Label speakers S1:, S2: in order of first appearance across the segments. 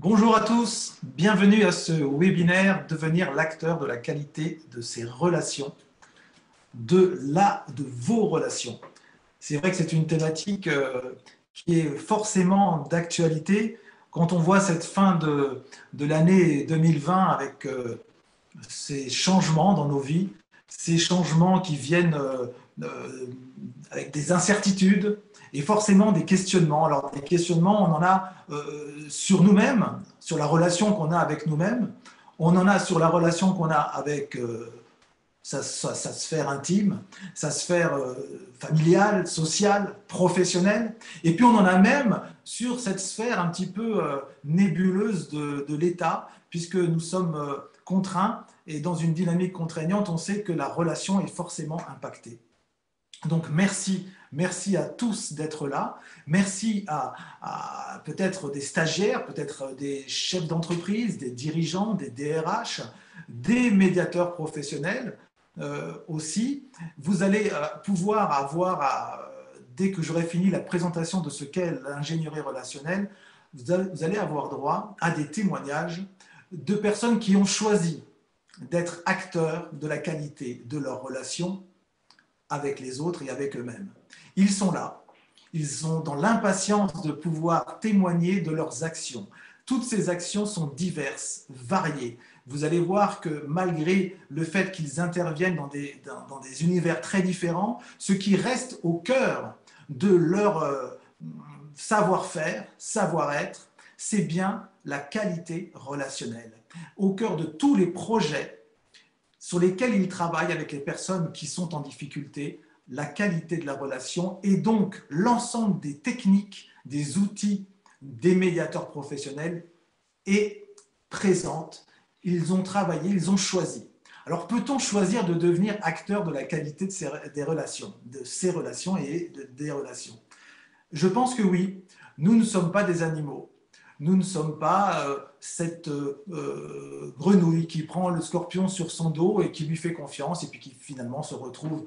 S1: Bonjour à tous, bienvenue à ce webinaire Devenir l'acteur de la qualité de ses relations, de vos relations. C'est vrai que c'est une thématique qui est forcément d'actualité quand on voit cette fin de l'année 2020 avec ces changements dans nos vies, ces changements qui viennent avec des incertitudes et forcément des questionnements. Alors des questionnements, on en a sur nous-mêmes, sur la relation qu'on a avec nous-mêmes, on en a sur la relation qu'on a avec sa sphère intime, sa sphère familiale, sociale, professionnelle, et puis on en a même sur cette sphère un petit peu nébuleuse de l'État, puisque nous sommes contraints, et dans une dynamique contraignante, on sait que la relation est forcément impactée. Donc merci à tous d'être là. Merci à peut-être des stagiaires, peut-être des chefs d'entreprise, des dirigeants, des DRH, des médiateurs professionnels aussi. Vous allez pouvoir avoir, dès que j'aurai fini la présentation de ce qu'est l'ingénierie relationnelle, vous allez avoir droit à des témoignages de personnes qui ont choisi d'être acteurs de la qualité de leurs relations avec les autres et avec eux-mêmes. Ils sont là, ils sont dans l'impatience de pouvoir témoigner de leurs actions. Toutes ces actions sont diverses, variées. Vous allez voir que malgré le fait qu'ils interviennent dans des univers très différents, ce qui reste au cœur de leur savoir-faire, savoir-être, c'est bien la qualité relationnelle. Au cœur de tous les projets sur lesquels ils travaillent avec les personnes qui sont en difficulté, la qualité de la relation et donc l'ensemble des techniques, des outils, des médiateurs professionnels est présente. Ils ont travaillé, ils ont choisi. Alors peut-on choisir de devenir acteur de la qualité des relations, de ces relations et des relations? Je pense que oui, nous ne sommes pas des animaux. Nous ne sommes pas cette grenouille qui prend le scorpion sur son dos et qui lui fait confiance et puis qui finalement se retrouve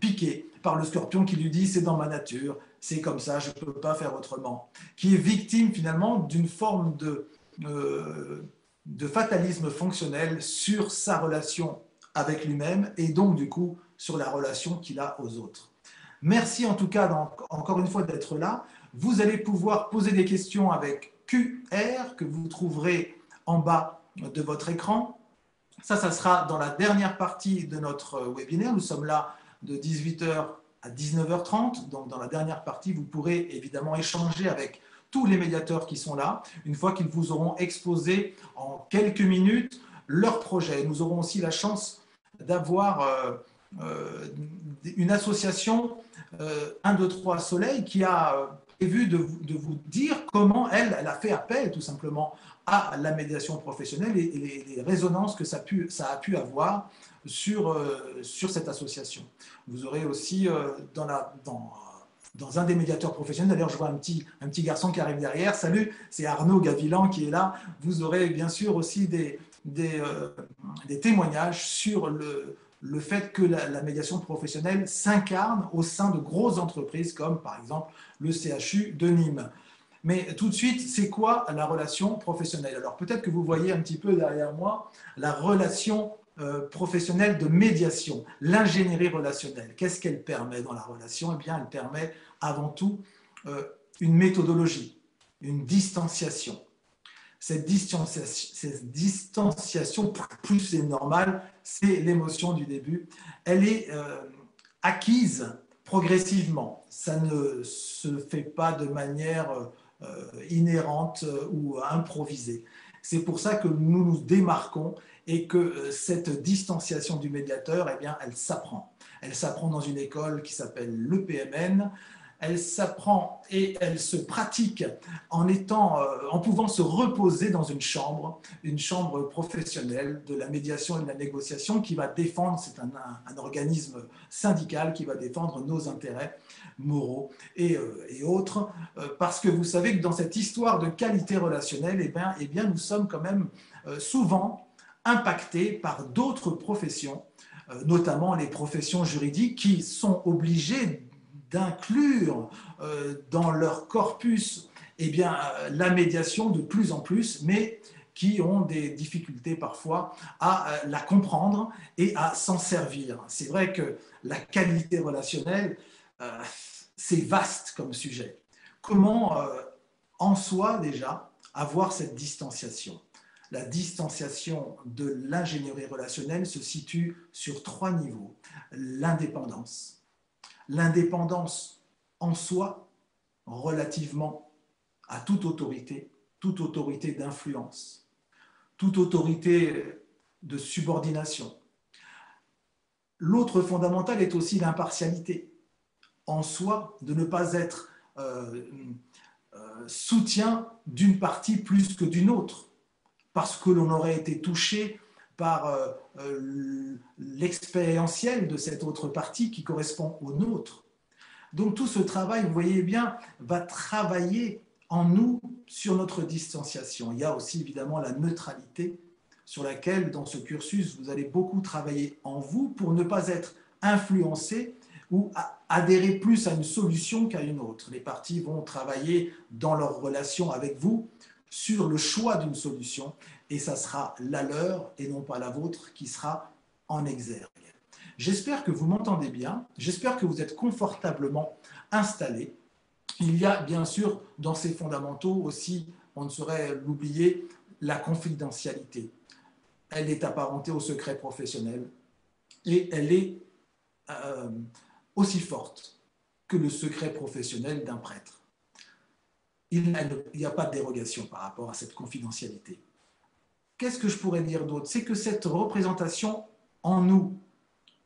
S1: piqué par le scorpion qui lui dit c'est dans ma nature, c'est comme ça, je ne peux pas faire autrement. Qui est victime finalement d'une forme de fatalisme fonctionnel sur sa relation avec lui-même et donc du coup sur la relation qu'il a aux autres. Merci en tout cas encore une fois d'être là. Vous allez pouvoir poser des questions avec QR que vous trouverez en bas de votre écran. Ça sera dans la dernière partie de notre webinaire. Nous sommes là de 18h à 19h30. Donc, dans la dernière partie, vous pourrez évidemment échanger avec tous les médiateurs qui sont là, une fois qu'ils vous auront exposé en quelques minutes leur projet. Nous aurons aussi la chance d'avoir une association 1, 2, 3 Soleil qui a prévu de vous dire comment elle a fait appel tout simplement à la médiation professionnelle et les résonances que ça a pu avoir sur cette association. Vous aurez aussi dans un des médiateurs professionnels, d'ailleurs je vois un petit garçon qui arrive derrière, salut, c'est Arnaud Gavilan qui est là, vous aurez bien sûr aussi des témoignages sur le fait que la médiation professionnelle s'incarne au sein de grosses entreprises comme par exemple le CHU de Nîmes. Mais tout de suite, c'est quoi la relation professionnelle? Alors peut-être que vous voyez un petit peu derrière moi la relation professionnelle de médiation, l'ingénierie relationnelle. Qu'est-ce qu'elle permet dans la relation? Eh bien, elle permet avant tout une méthodologie, une distanciation. Cette distanciation, plus c'est normal, c'est l'émotion du début. Elle est acquise progressivement. Ça ne se fait pas de manière inhérente ou improvisée. C'est pour ça que nous nous démarquons et que cette distanciation du médiateur, eh bien, elle s'apprend. Elle s'apprend dans une école qui s'appelle le PMN. Elle s'apprend et elle se pratique en pouvant se reposer dans une chambre professionnelle de la médiation et de la négociation qui va défendre, c'est un organisme syndical qui va défendre nos intérêts moraux et autres, parce que vous savez que dans cette histoire de qualité relationnelle, eh bien, nous sommes quand même souvent impactés par d'autres professions, notamment les professions juridiques qui sont obligées d'inclure dans leur corpus eh bien, la médiation de plus en plus, mais qui ont des difficultés parfois à la comprendre et à s'en servir. C'est vrai que la qualité relationnelle, c'est vaste comme sujet. Comment, en soi déjà, avoir cette distanciation? La distanciation de l'ingénierie relationnelle se situe sur 3 niveaux. L'indépendance. L'indépendance en soi, relativement à toute autorité d'influence, toute autorité de subordination. L'autre fondamental est aussi l'impartialité en soi, de ne pas être soutien d'une partie plus que d'une autre, parce que l'on aurait été touché par l'expérientiel de cette autre partie qui correspond au nôtre. Donc tout ce travail, vous voyez bien, va travailler en nous sur notre distanciation. Il y a aussi évidemment la neutralité sur laquelle, dans ce cursus, vous allez beaucoup travailler en vous pour ne pas être influencé ou adhérer plus à une solution qu'à une autre. Les parties vont travailler dans leur relation avec vous sur le choix d'une solution et ça sera la leur et non pas la vôtre qui sera en exergue. J'espère que vous m'entendez bien, j'espère que vous êtes confortablement installés. Il y a bien sûr dans ces fondamentaux aussi, on ne saurait l'oublier, la confidentialité. Elle est apparentée au secret professionnel et elle est aussi forte que le secret professionnel d'un prêtre. Il n'y a pas de dérogation par rapport à cette confidentialité. Qu'est-ce que je pourrais dire d'autre? C'est que cette représentation en nous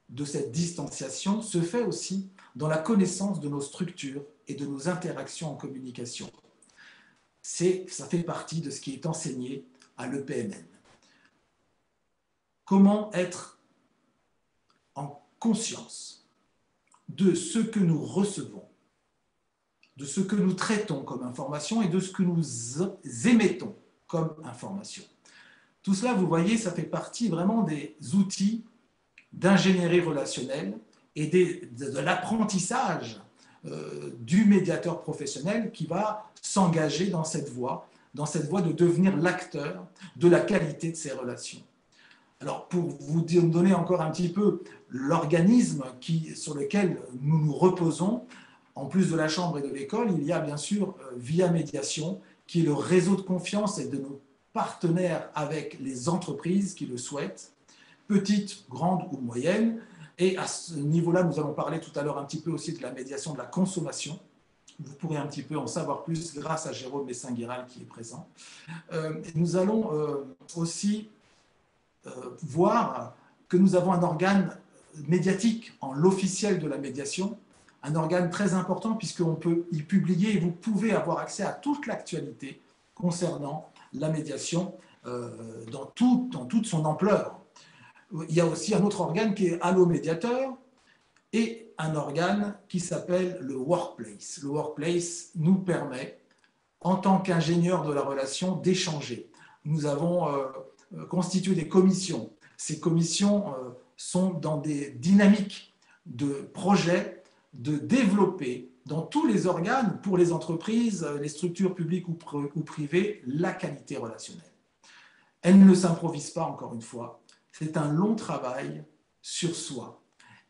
S1: de cette distanciation se fait aussi dans la connaissance de nos structures et de nos interactions en communication. Ça fait partie de ce qui est enseigné à l'EPNN. Comment être en conscience de ce que nous recevons, de ce que nous traitons comme information et de ce que nous émettons comme information. Tout cela, vous voyez, ça fait partie vraiment des outils d'ingénierie relationnelle et de l'apprentissage du médiateur professionnel qui va s'engager dans cette voie de devenir l'acteur de la qualité de ces relations. Alors, pour vous donner encore un petit peu l'organisme sur lequel nous nous reposons, en plus de la Chambre et de l'école, il y a bien sûr Via Médiation, qui est le réseau de confiance et de nos partenaires avec les entreprises qui le souhaitent, petites, grandes ou moyennes. Et à ce niveau-là, nous allons parler tout à l'heure un petit peu aussi de la médiation de la consommation. Vous pourrez un petit peu en savoir plus grâce à Jérôme Messin-Guiral qui est présent. Nous allons aussi voir que nous avons un organe médiatique en l'officiel de la médiation, un organe très important puisqu'on peut y publier et vous pouvez avoir accès à toute l'actualité concernant la médiation dans toute son ampleur. Il y a aussi un autre organe qui est Allo Médiateur et un organe qui s'appelle le Workplace. Le Workplace nous permet, en tant qu'ingénieur de la relation, d'échanger. Nous avons constitué des commissions. Ces commissions sont dans des dynamiques de projets, de développer dans tous les organes, pour les entreprises, les structures publiques ou privées, la qualité relationnelle. Elle ne s'improvise pas, encore une fois. C'est un long travail sur soi.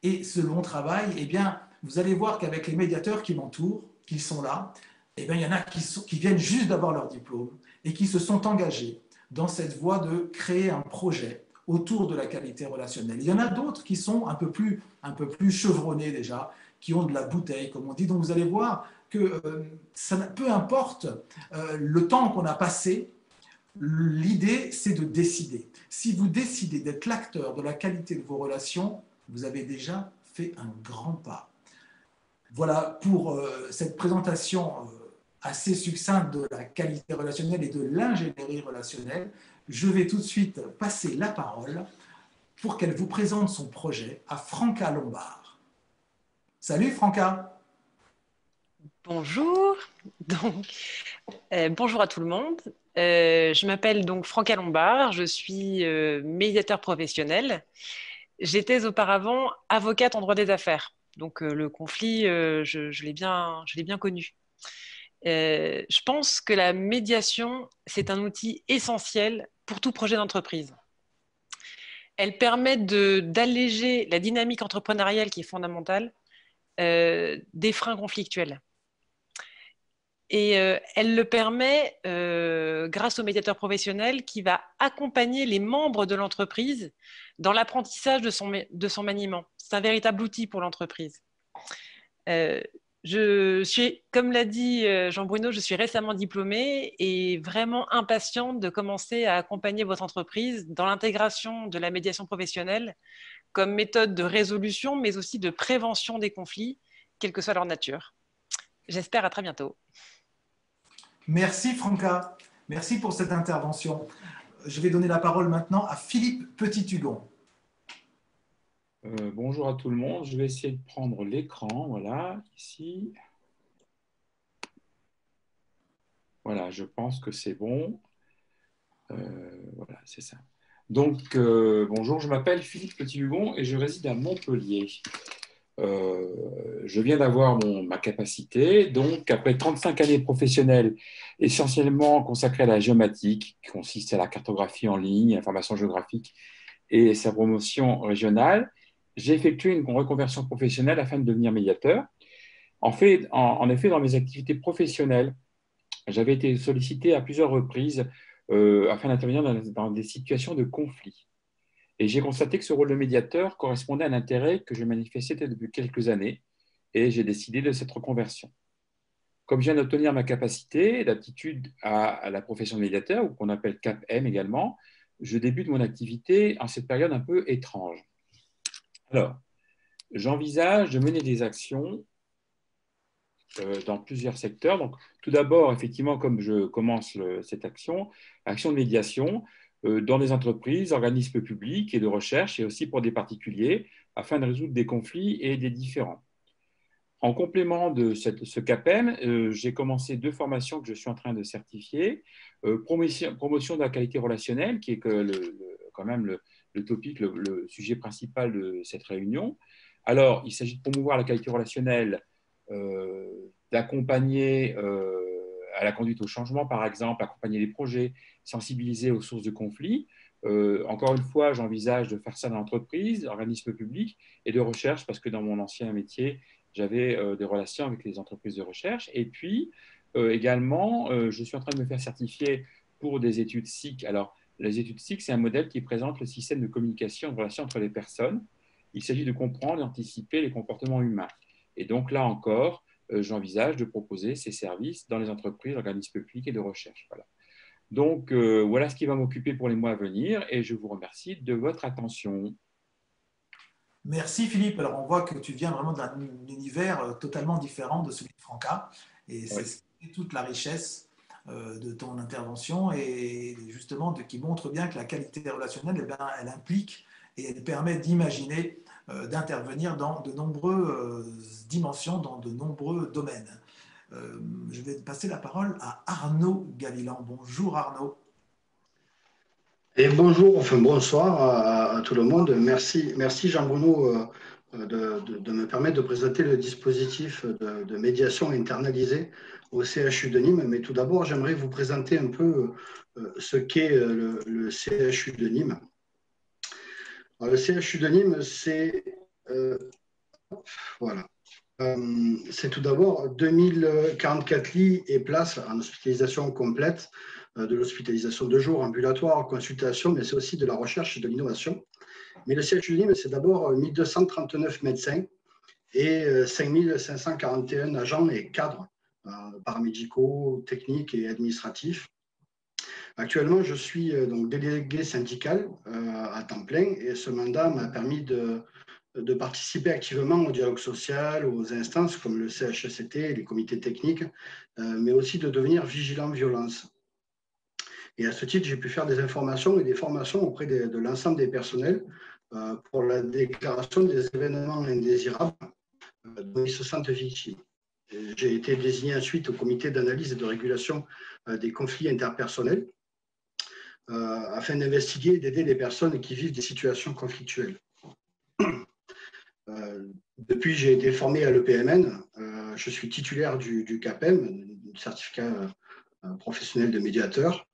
S1: Et ce long travail, eh bien, vous allez voir qu'avec les médiateurs qui m'entourent, qui sont là, eh bien, il y en a qui viennent juste d'avoir leur diplôme et qui se sont engagés dans cette voie de créer un projet autour de la qualité relationnelle. Il y en a d'autres qui sont un peu plus chevronnés déjà, qui ont de la bouteille, comme on dit. Donc vous allez voir que peu importe le temps qu'on a passé, l'idée c'est de décider. Si vous décidez d'être l'acteur de la qualité de vos relations, vous avez déjà fait un grand pas. Voilà pour cette présentation assez succincte de la qualité relationnelle et de l'ingénierie relationnelle. Je vais tout de suite passer la parole pour qu'elle vous présente son projet à Franca Lombard. Salut Franca.
S2: Bonjour, bonjour à tout le monde. Je m'appelle donc Franca Lombard, je suis médiateur professionnel. J'étais auparavant avocate en droit des affaires, donc le conflit, je l'ai bien connu. Je pense que la médiation, c'est un outil essentiel pour tout projet d'entreprise. Elle permet d'alléger la dynamique entrepreneuriale qui est fondamentale, des freins conflictuels. Et elle le permet grâce au médiateur professionnel qui va accompagner les membres de l'entreprise dans l'apprentissage de son maniement. C'est un véritable outil pour l'entreprise. Comme l'a dit Jean-Bruno, je suis récemment diplômée et vraiment impatiente de commencer à accompagner votre entreprise dans l'intégration de la médiation professionnelle comme méthode de résolution, mais aussi de prévention des conflits, quelle que soit leur nature. J'espère à très bientôt.
S1: Merci Franca, merci pour cette intervention. Je vais donner la parole maintenant à Philippe Petit-Hugon.
S3: Bonjour à tout le monde, je vais essayer de prendre l'écran, voilà, ici. Voilà, je pense que c'est bon. Voilà, c'est ça. Donc, bonjour, je m'appelle Philippe Petit-Hugon et je réside à Montpellier. Je viens d'avoir ma capacité, donc après 35 années professionnelles essentiellement consacrées à la géomatique, qui consiste à la cartographie en ligne, l'information géographique et sa promotion régionale, j'ai effectué une reconversion professionnelle afin de devenir médiateur. En effet, dans mes activités professionnelles, j'avais été sollicité à plusieurs reprises afin d'intervenir dans des situations de conflit. Et j'ai constaté que ce rôle de médiateur correspondait à l'intérêt que je manifestais depuis quelques années et j'ai décidé de cette reconversion. Comme je viens d'obtenir ma capacité d'aptitude à la profession de médiateur, ou qu'on appelle CAPM également, je débute mon activité en cette période un peu étrange. Alors, j'envisage de mener des actions dans plusieurs secteurs. Donc, tout d'abord, effectivement, comme je commence cette action de médiation dans des entreprises, organismes publics et de recherche, et aussi pour des particuliers, afin de résoudre des conflits et des différends. En complément de ce CAPM, j'ai commencé 2 formations que je suis en train de certifier. Promotion de la qualité relationnelle, qui est quand même le topic, le sujet principal de cette réunion. Alors, il s'agit de promouvoir la qualité relationnelle, d'accompagner à la conduite au changement, par exemple, accompagner les projets, sensibiliser aux sources de conflits. Encore une fois, j'envisage de faire ça dans l'entreprise, organismes publics et de recherche, parce que dans mon ancien métier, j'avais des relations avec les entreprises de recherche. Et puis, également, je suis en train de me faire certifier pour des études SIC. Alors, les études SIC, c'est un modèle qui présente le système de communication et de relation entre les personnes. Il s'agit de comprendre et d'anticiper les comportements humains. Et donc, là encore, j'envisage de proposer ces services dans les entreprises, organismes publics et de recherche. Voilà. Donc, voilà ce qui va m'occuper pour les mois à venir et je vous remercie de votre attention.
S1: Merci Philippe. Alors on voit que tu viens vraiment d'un univers totalement différent de celui de Franca et c'est ce qui fait toute la richesse de ton intervention et justement qui montre bien que la qualité relationnelle, eh bien, elle implique et elle permet d'imaginer, d'intervenir dans de nombreuses dimensions, dans de nombreux domaines. Je vais passer la parole à Arnaud Gavilan. Bonjour Arnaud.
S4: Et bonjour, enfin bonsoir à tout le monde. Merci Jean-Bruno de me permettre de présenter le dispositif de médiation internalisée au CHU de Nîmes. Mais tout d'abord, j'aimerais vous présenter un peu ce qu'est le CHU de Nîmes. Alors, le CHU de Nîmes, c'est voilà. C'est tout d'abord 2044 lits et places en hospitalisation complète, de l'hospitalisation de jour, ambulatoire, consultation, mais c'est aussi de la recherche et de l'innovation. Mais le CHU de Nîmes, c'est d'abord 1239 médecins et 5541 agents et cadres paramédicaux, techniques et administratifs. Actuellement, je suis donc délégué syndical à temps plein et ce mandat m'a permis de participer activement au dialogue social, aux instances comme le CHSCT, les comités techniques, mais aussi de devenir vigilant violence. Et à ce titre, j'ai pu faire des informations et des formations auprès de l'ensemble des personnels pour la déclaration des événements indésirables dont ils se sentent victimes. J'ai été désigné ensuite au comité d'analyse et de régulation des conflits interpersonnels afin d'investiguer et d'aider les personnes qui vivent des situations conflictuelles. Depuis, j'ai été formé à l'EPMN. Je suis titulaire du CAPM, certificat professionnel de médiateur.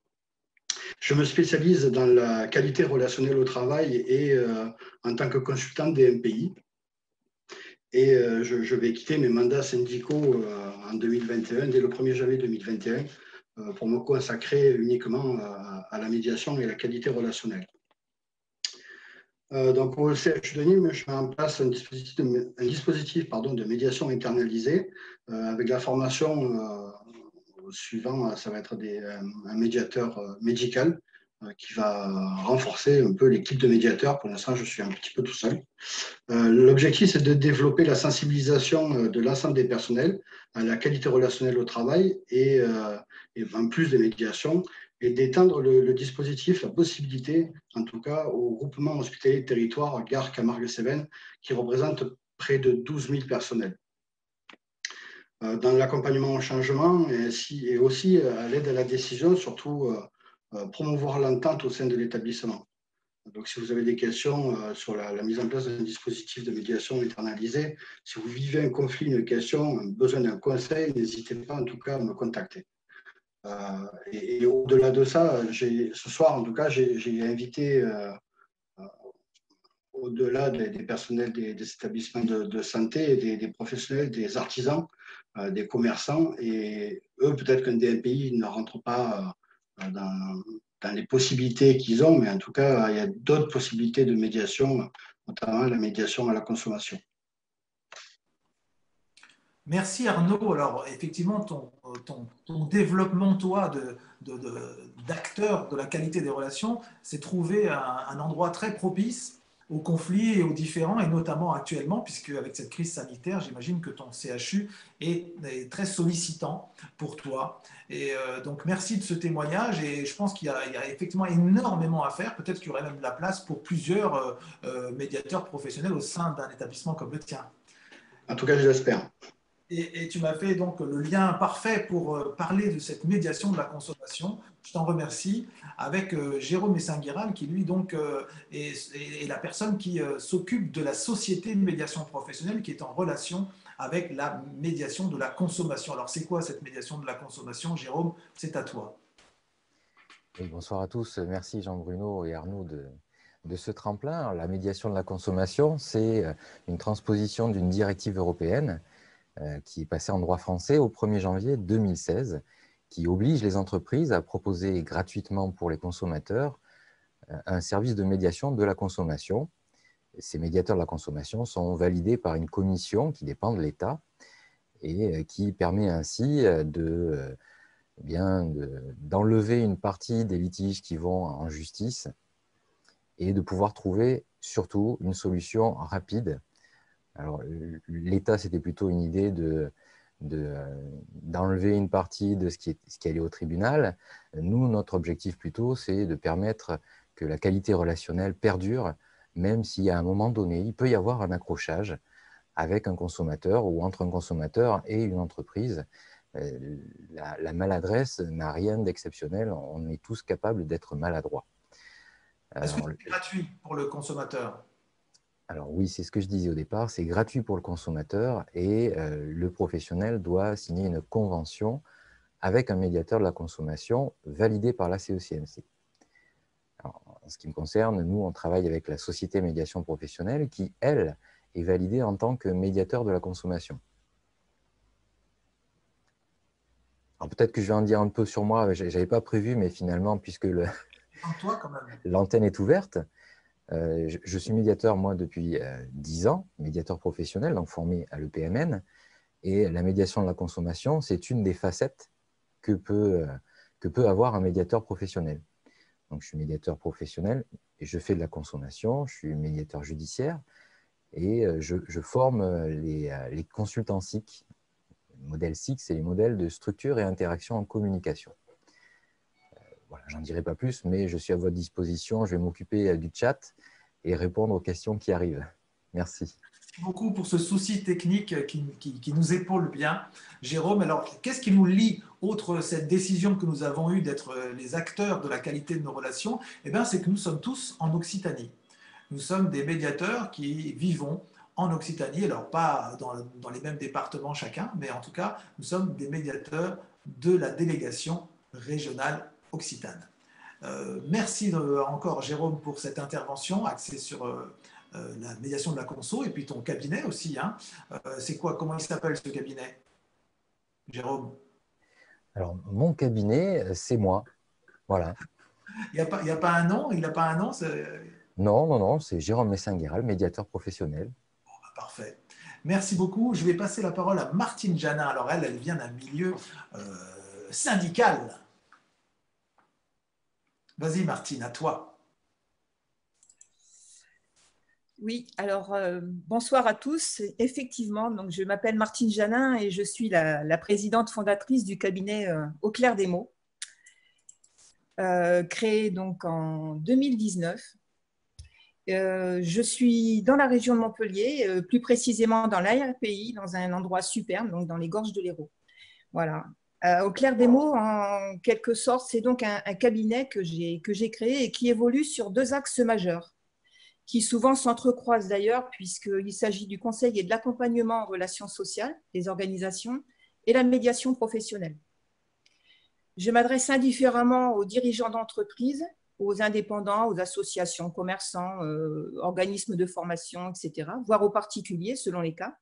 S4: Je me spécialise dans la qualité relationnelle au travail et en tant que consultant DMPI. Et je vais quitter mes mandats syndicaux en 2021, dès le 1er janvier 2021, pour me consacrer uniquement à la médiation et la qualité relationnelle. Donc, au CHU de Nîmes, je mets en place un dispositif de médiation internalisée avec la formation suivant, ça va être un médiateur médical qui va renforcer un peu l'équipe de médiateurs. Pour l'instant, je suis un petit peu tout seul. L'objectif, c'est de développer la sensibilisation de l'ensemble des personnels à la qualité relationnelle au travail et en plus des médiations, et d'étendre le dispositif, la possibilité, en tout cas, au groupement hospitalier de territoire Gare Camargue-Cévennes, qui représente près de 12 000 personnels. Dans l'accompagnement au changement et aussi à l'aide à la décision, surtout promouvoir l'entente au sein de l'établissement. Donc, si vous avez des questions sur la mise en place d'un dispositif de médiation internalisé, si vous vivez un conflit, une question, besoin d'un conseil, n'hésitez pas en tout cas à me contacter. Et au-delà de ça, ce soir, en tout cas, j'ai invité, au-delà des personnels des établissements de santé, des professionnels, des artisans, des commerçants, et eux, peut-être qu'un DMPI ne rentre pas dans les possibilités qu'ils ont, mais en tout cas, il y a d'autres possibilités de médiation, notamment la médiation à la consommation.
S1: Merci Arnaud. Alors effectivement, ton développement, toi, d'acteur de la qualité des relations, s'est trouvé un endroit très propice aux conflits et aux différends, et notamment actuellement, puisque avec cette crise sanitaire, j'imagine que ton CHU est très sollicitant pour toi. Et donc merci de ce témoignage, et je pense qu'il y a effectivement énormément à faire. Peut-être qu'il y aurait même de la place pour plusieurs médiateurs professionnels au sein d'un établissement comme le tien.
S4: En tout cas, je l'espère.
S1: Et tu m'as fait donc le lien parfait pour parler de cette médiation de la consommation. Je t'en remercie. Avec Jérôme Messinguiral, qui lui donc est la personne qui s'occupe de la société de médiation professionnelle, qui est en relation avec la médiation de la consommation. Alors c'est quoi cette médiation de la consommation, Jérôme? C'est à toi.
S5: Oui, bonsoir à tous. Merci Jean-Bruno et Arnaud de ce tremplin. Alors, la médiation de la consommation, c'est une transposition d'une directive européenne qui est passé en droit français au 1er janvier 2016, qui oblige les entreprises à proposer gratuitement pour les consommateurs un service de médiation de la consommation. Ces médiateurs de la consommation sont validés par une commission qui dépend de l'État et qui permet ainsi d'enlever une partie des litiges qui vont en justice et de pouvoir trouver surtout une solution rapide. Alors, l'État, c'était plutôt une idée d'enlever une partie de ce qui allait au tribunal. Nous, notre objectif plutôt, c'est de permettre que la qualité relationnelle perdure, même si à un moment donné, il peut y avoir un accrochage avec un consommateur ou entre un consommateur et une entreprise. La maladresse n'a rien d'exceptionnel. On est tous capables d'être maladroits.
S1: Est-ce que c'est gratuit pour le consommateur ?
S5: Alors oui, c'est ce que je disais au départ, c'est gratuit pour le consommateur et le professionnel doit signer une convention avec un médiateur de la consommation validé par la CECMC. Alors, en ce qui me concerne, nous, on travaille avec la société médiation professionnelle qui, elle, est validée en tant que médiateur de la consommation. Alors peut-être que je vais en dire un peu sur moi, je n'avais pas prévu, mais finalement, puisque l'antenne est ouverte, je suis médiateur, moi, depuis 10 ans, médiateur professionnel, donc formé à l'EPMN. Et la médiation de la consommation, c'est une des facettes que peut avoir un médiateur professionnel. Donc, je suis médiateur professionnel et je fais de la consommation, je suis médiateur judiciaire et je forme les consultants SIC. Le modèle SIC, c'est les modèles de structure et interaction en communication. Voilà, j'en dirai pas plus, mais je suis à votre disposition. Je vais m'occuper du chat et répondre aux questions qui arrivent. Merci.
S1: Merci beaucoup pour ce souci technique qui nous épaule bien. Jérôme, alors qu'est-ce qui nous lie, outre cette décision que nous avons eue d'être les acteurs de la qualité de nos relations? Eh bien, c'est que nous sommes tous en Occitanie. Nous sommes des médiateurs qui vivons en Occitanie, alors pas dans les mêmes départements chacun, mais en tout cas, nous sommes des médiateurs de la délégation régionale Occitane. Merci encore Jérôme pour cette intervention axée sur la médiation de la conso et puis ton cabinet aussi. Hein. C'est quoi, comment il s'appelle ce cabinet, Jérôme?
S5: Alors, mon cabinet, c'est moi. Voilà.
S1: Il n'y a pas un nom? Il n'a pas un nom?
S5: Non, non, non, c'est Jérôme Messin-Guéral, médiateur professionnel.
S1: Bon, bah, parfait. Merci beaucoup. Je vais passer la parole à Martine Janin. Alors, elle vient d'un milieu syndical. Vas-y, Martine, à toi.
S6: Oui, alors bonsoir à tous. Effectivement, donc, je m'appelle Martine Janin et je suis la présidente fondatrice du cabinet Au Clair des Mots, créé donc en 2019. Je suis dans la région de Montpellier, plus précisément dans l'ARPI, dans un endroit superbe, donc dans les Gorges de l'Hérault. Voilà. Au Clair des Mots, en quelque sorte, c'est donc un cabinet que j'ai créé et qui évolue sur deux axes majeurs, qui souvent s'entrecroisent d'ailleurs, puisqu'il s'agit du conseil et de l'accompagnement en relations sociales des organisations et la médiation professionnelle. Je m'adresse indifféremment aux dirigeants d'entreprise, aux indépendants, aux associations, commerçants, organismes de formation, etc., voire aux particuliers selon les cas.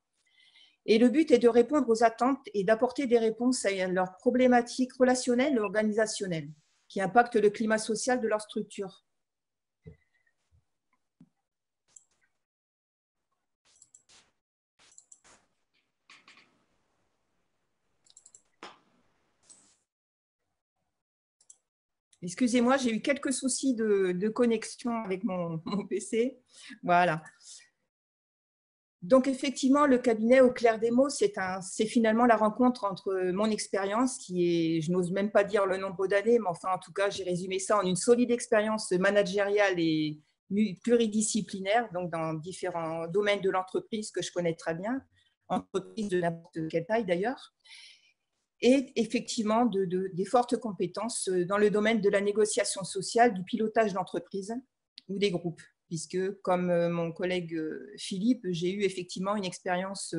S6: Et le but est de répondre aux attentes et d'apporter des réponses à leurs problématiques relationnelles et organisationnelles qui impactent le climat social de leur structure. Excusez-moi, j'ai eu quelques soucis de connexion avec mon PC. Voilà. Donc, effectivement, le cabinet Au Clair des Mots, c'est finalement la rencontre entre mon expérience, qui est, je n'ose même pas dire le nombre d'années, mais enfin, en tout cas, j'ai résumé ça en une solide expérience managériale et pluridisciplinaire, donc dans différents domaines de l'entreprise que je connais très bien, entreprise de n'importe quelle taille d'ailleurs, et effectivement des fortes compétences dans le domaine de la négociation sociale, du pilotage d'entreprise ou des groupes, puisque comme mon collègue Philippe, j'ai eu effectivement une expérience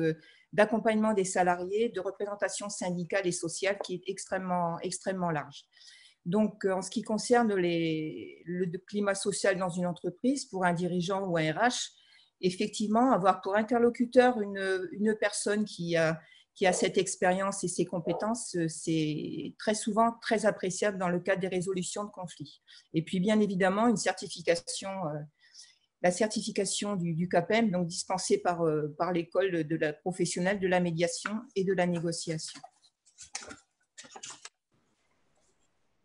S6: d'accompagnement des salariés, de représentation syndicale et sociale qui est extrêmement large. Donc, en ce qui concerne le climat social dans une entreprise, pour un dirigeant ou un RH, effectivement, avoir pour interlocuteur une personne qui a cette expérience et ces compétences, c'est très souvent très appréciable dans le cadre des résolutions de conflits. Et puis, bien évidemment, une certification, la certification du CAPEM, donc dispensée par l'école de la professionnelle de la médiation et de la négociation.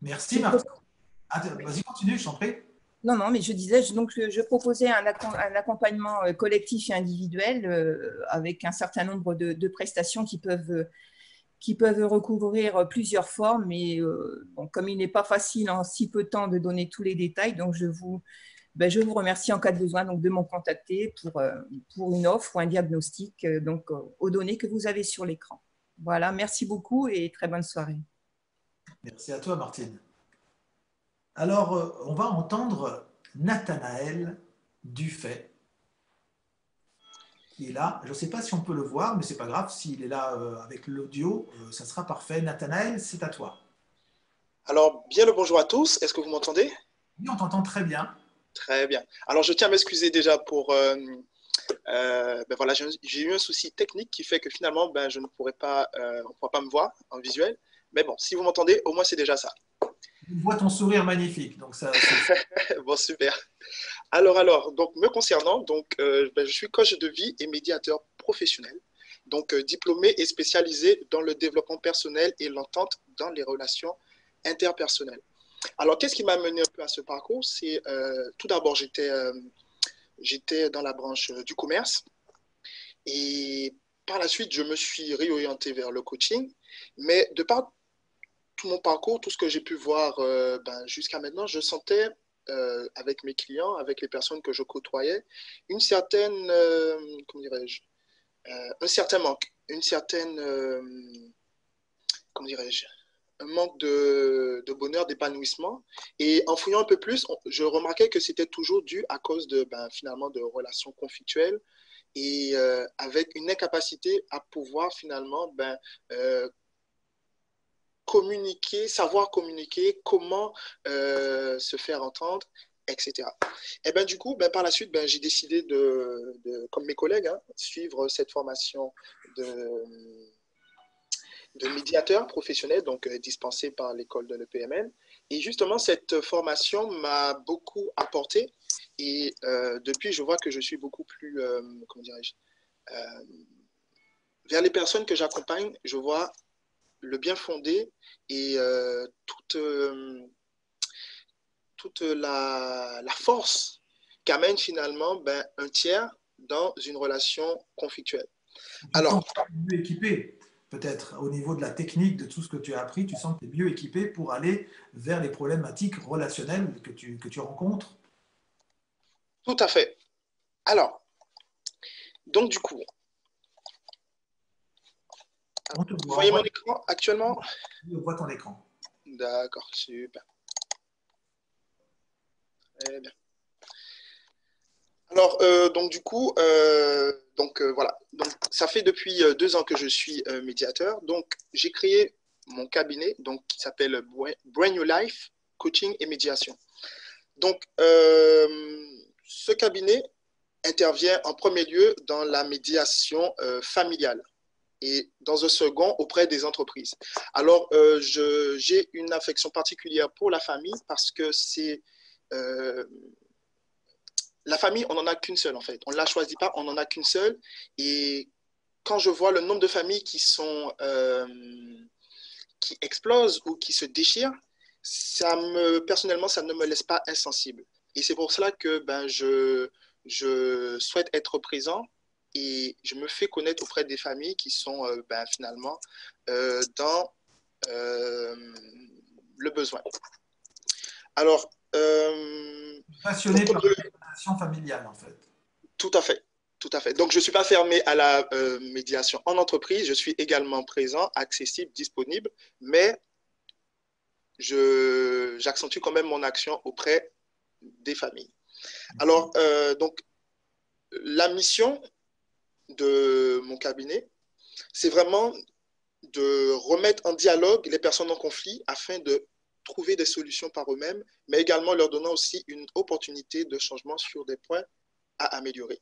S1: Merci, Marc. Vas-y, continue, je t'en prie.
S6: Non, non, mais je disais, donc je proposais un accompagnement collectif et individuel avec un certain nombre de prestations qui peuvent recouvrir plusieurs formes. Mais bon, comme il n'est pas facile en si peu de temps de donner tous les détails, donc je vous remercie en cas de besoin donc, de m'en contacter pour une offre ou un diagnostic donc, aux données que vous avez sur l'écran. Voilà, merci beaucoup et très bonne soirée.
S1: Merci à toi, Martine. Alors, on va entendre Nathanaël Dufay, qui est là. Je ne sais pas si on peut le voir, mais ce n'est pas grave. S'il est là avec l'audio, ça sera parfait. Nathanaël, c'est à toi.
S7: Alors, bien le bonjour à tous. Est-ce que vous m'entendez?
S1: Oui, on t'entend très bien.
S7: Très bien. Alors, je tiens à m'excuser déjà pour... voilà, j'ai eu un souci technique qui fait que finalement, je ne pourrais pas, on ne pourra pas me voir en visuel. Mais bon, si vous m'entendez, au moins, c'est déjà ça.
S1: On voit ton sourire magnifique. Donc ça,
S7: bon, super. Alors, donc, me concernant, donc, je suis coach de vie et médiateur professionnel, donc diplômé et spécialisé dans le développement personnel et l'entente dans les relations interpersonnelles. Alors, qu'est-ce qui m'a mené un peu à ce parcours? C'est tout d'abord, j'étais dans la branche du commerce et par la suite, je me suis réorienté vers le coaching, mais de par tout mon parcours, tout ce que j'ai pu voir jusqu'à maintenant, je sentais avec mes clients, avec les personnes que je côtoyais, une certaine, comment dirais-je, un certain manque, une certaine, comment dirais-je, un manque de bonheur, d'épanouissement. Et en fouillant un peu plus, je remarquais que c'était toujours dû à cause de, finalement, de relations conflictuelles et avec une incapacité à pouvoir finalement communiquer, savoir communiquer, comment se faire entendre, etc. Et ben, du coup, ben, par la suite, ben, j'ai décidé comme mes collègues, hein, suivre cette formation de médiateur professionnel, donc dispensée par l'école de l'EPMN. Et justement, cette formation m'a beaucoup apporté. Et depuis, je vois que je suis beaucoup plus, comment dirais-je, vers les personnes que j'accompagne, je vois le bien fondé et toute la force qu'amène finalement ben, un tiers dans une relation conflictuelle.
S1: Alors, tu es mieux équipé, peut-être au niveau de la technique, de tout ce que tu as appris, tu sens que tu es mieux équipé pour aller vers les problématiques relationnelles que tu rencontres.
S7: Tout à fait. Alors, donc du coup, vous voyez mon écran actuellement?
S1: Oui, on voit ton écran.
S7: D'accord, super. Très bien. Alors, donc du coup, voilà. Donc, ça fait depuis 2 ans que je suis médiateur. Donc, j'ai créé mon cabinet, donc, qui s'appelle Brain Your Life, Coaching et Médiation. Donc, ce cabinet intervient en premier lieu dans la médiation familiale et dans un second auprès des entreprises. Alors, j'ai une affection particulière pour la famille parce que c'est... la famille, on n'en a qu'une seule en fait. On ne la choisit pas, on n'en a qu'une seule. Et quand je vois le nombre de familles qui explosent ou qui se déchirent, personnellement, ça ne me laisse pas insensible. Et c'est pour cela que ben, je souhaite être présent et je me fais connaître auprès des familles qui sont ben, finalement dans le besoin. Alors,
S1: passionné par la médiation familiale, en fait.
S7: Tout à fait. Tout à fait. Donc, je ne suis pas fermé à la médiation en entreprise. Je suis également présent, accessible, disponible, mais j'accentue quand même mon action auprès des familles. Alors, donc, la mission de mon cabinet, c'est vraiment de remettre en dialogue les personnes en conflit afin de trouver des solutions par eux-mêmes, mais également leur donnant aussi une opportunité de changement sur des points à améliorer.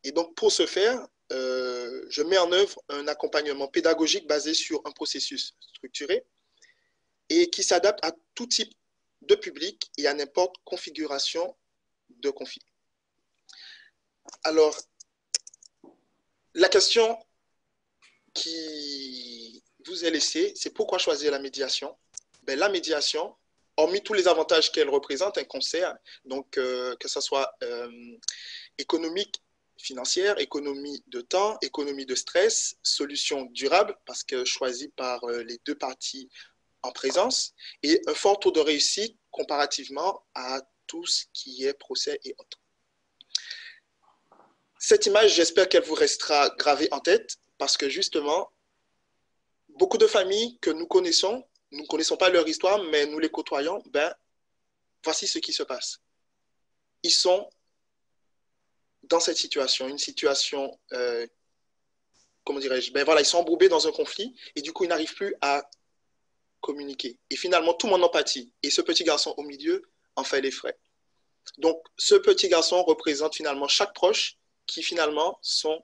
S7: Et donc, pour ce faire, je mets en œuvre un accompagnement pédagogique basé sur un processus structuré et qui s'adapte à tout type de public et à n'importe quelle configuration de conflit. Alors, la question qui vous est laissée, c'est pourquoi choisir la médiation? Ben, la médiation, hormis tous les avantages qu'elle représente, un concert, donc que ce soit économique, financière, économie de temps, économie de stress, solution durable, parce que choisie par les deux parties en présence, et un fort taux de réussite comparativement à tout ce qui est procès et autres. Cette image, j'espère qu'elle vous restera gravée en tête, parce que justement, beaucoup de familles que nous ne connaissons pas leur histoire, mais nous les côtoyons, ben, voici ce qui se passe. Ils sont dans cette situation, une situation, comment dirais-je, ben voilà, ils sont embourbés dans un conflit et du coup, ils n'arrivent plus à communiquer. Et finalement, tout le monde en pâtit. Et ce petit garçon au milieu en fait les frais. Donc, ce petit garçon représente finalement chaque proche qui finalement sont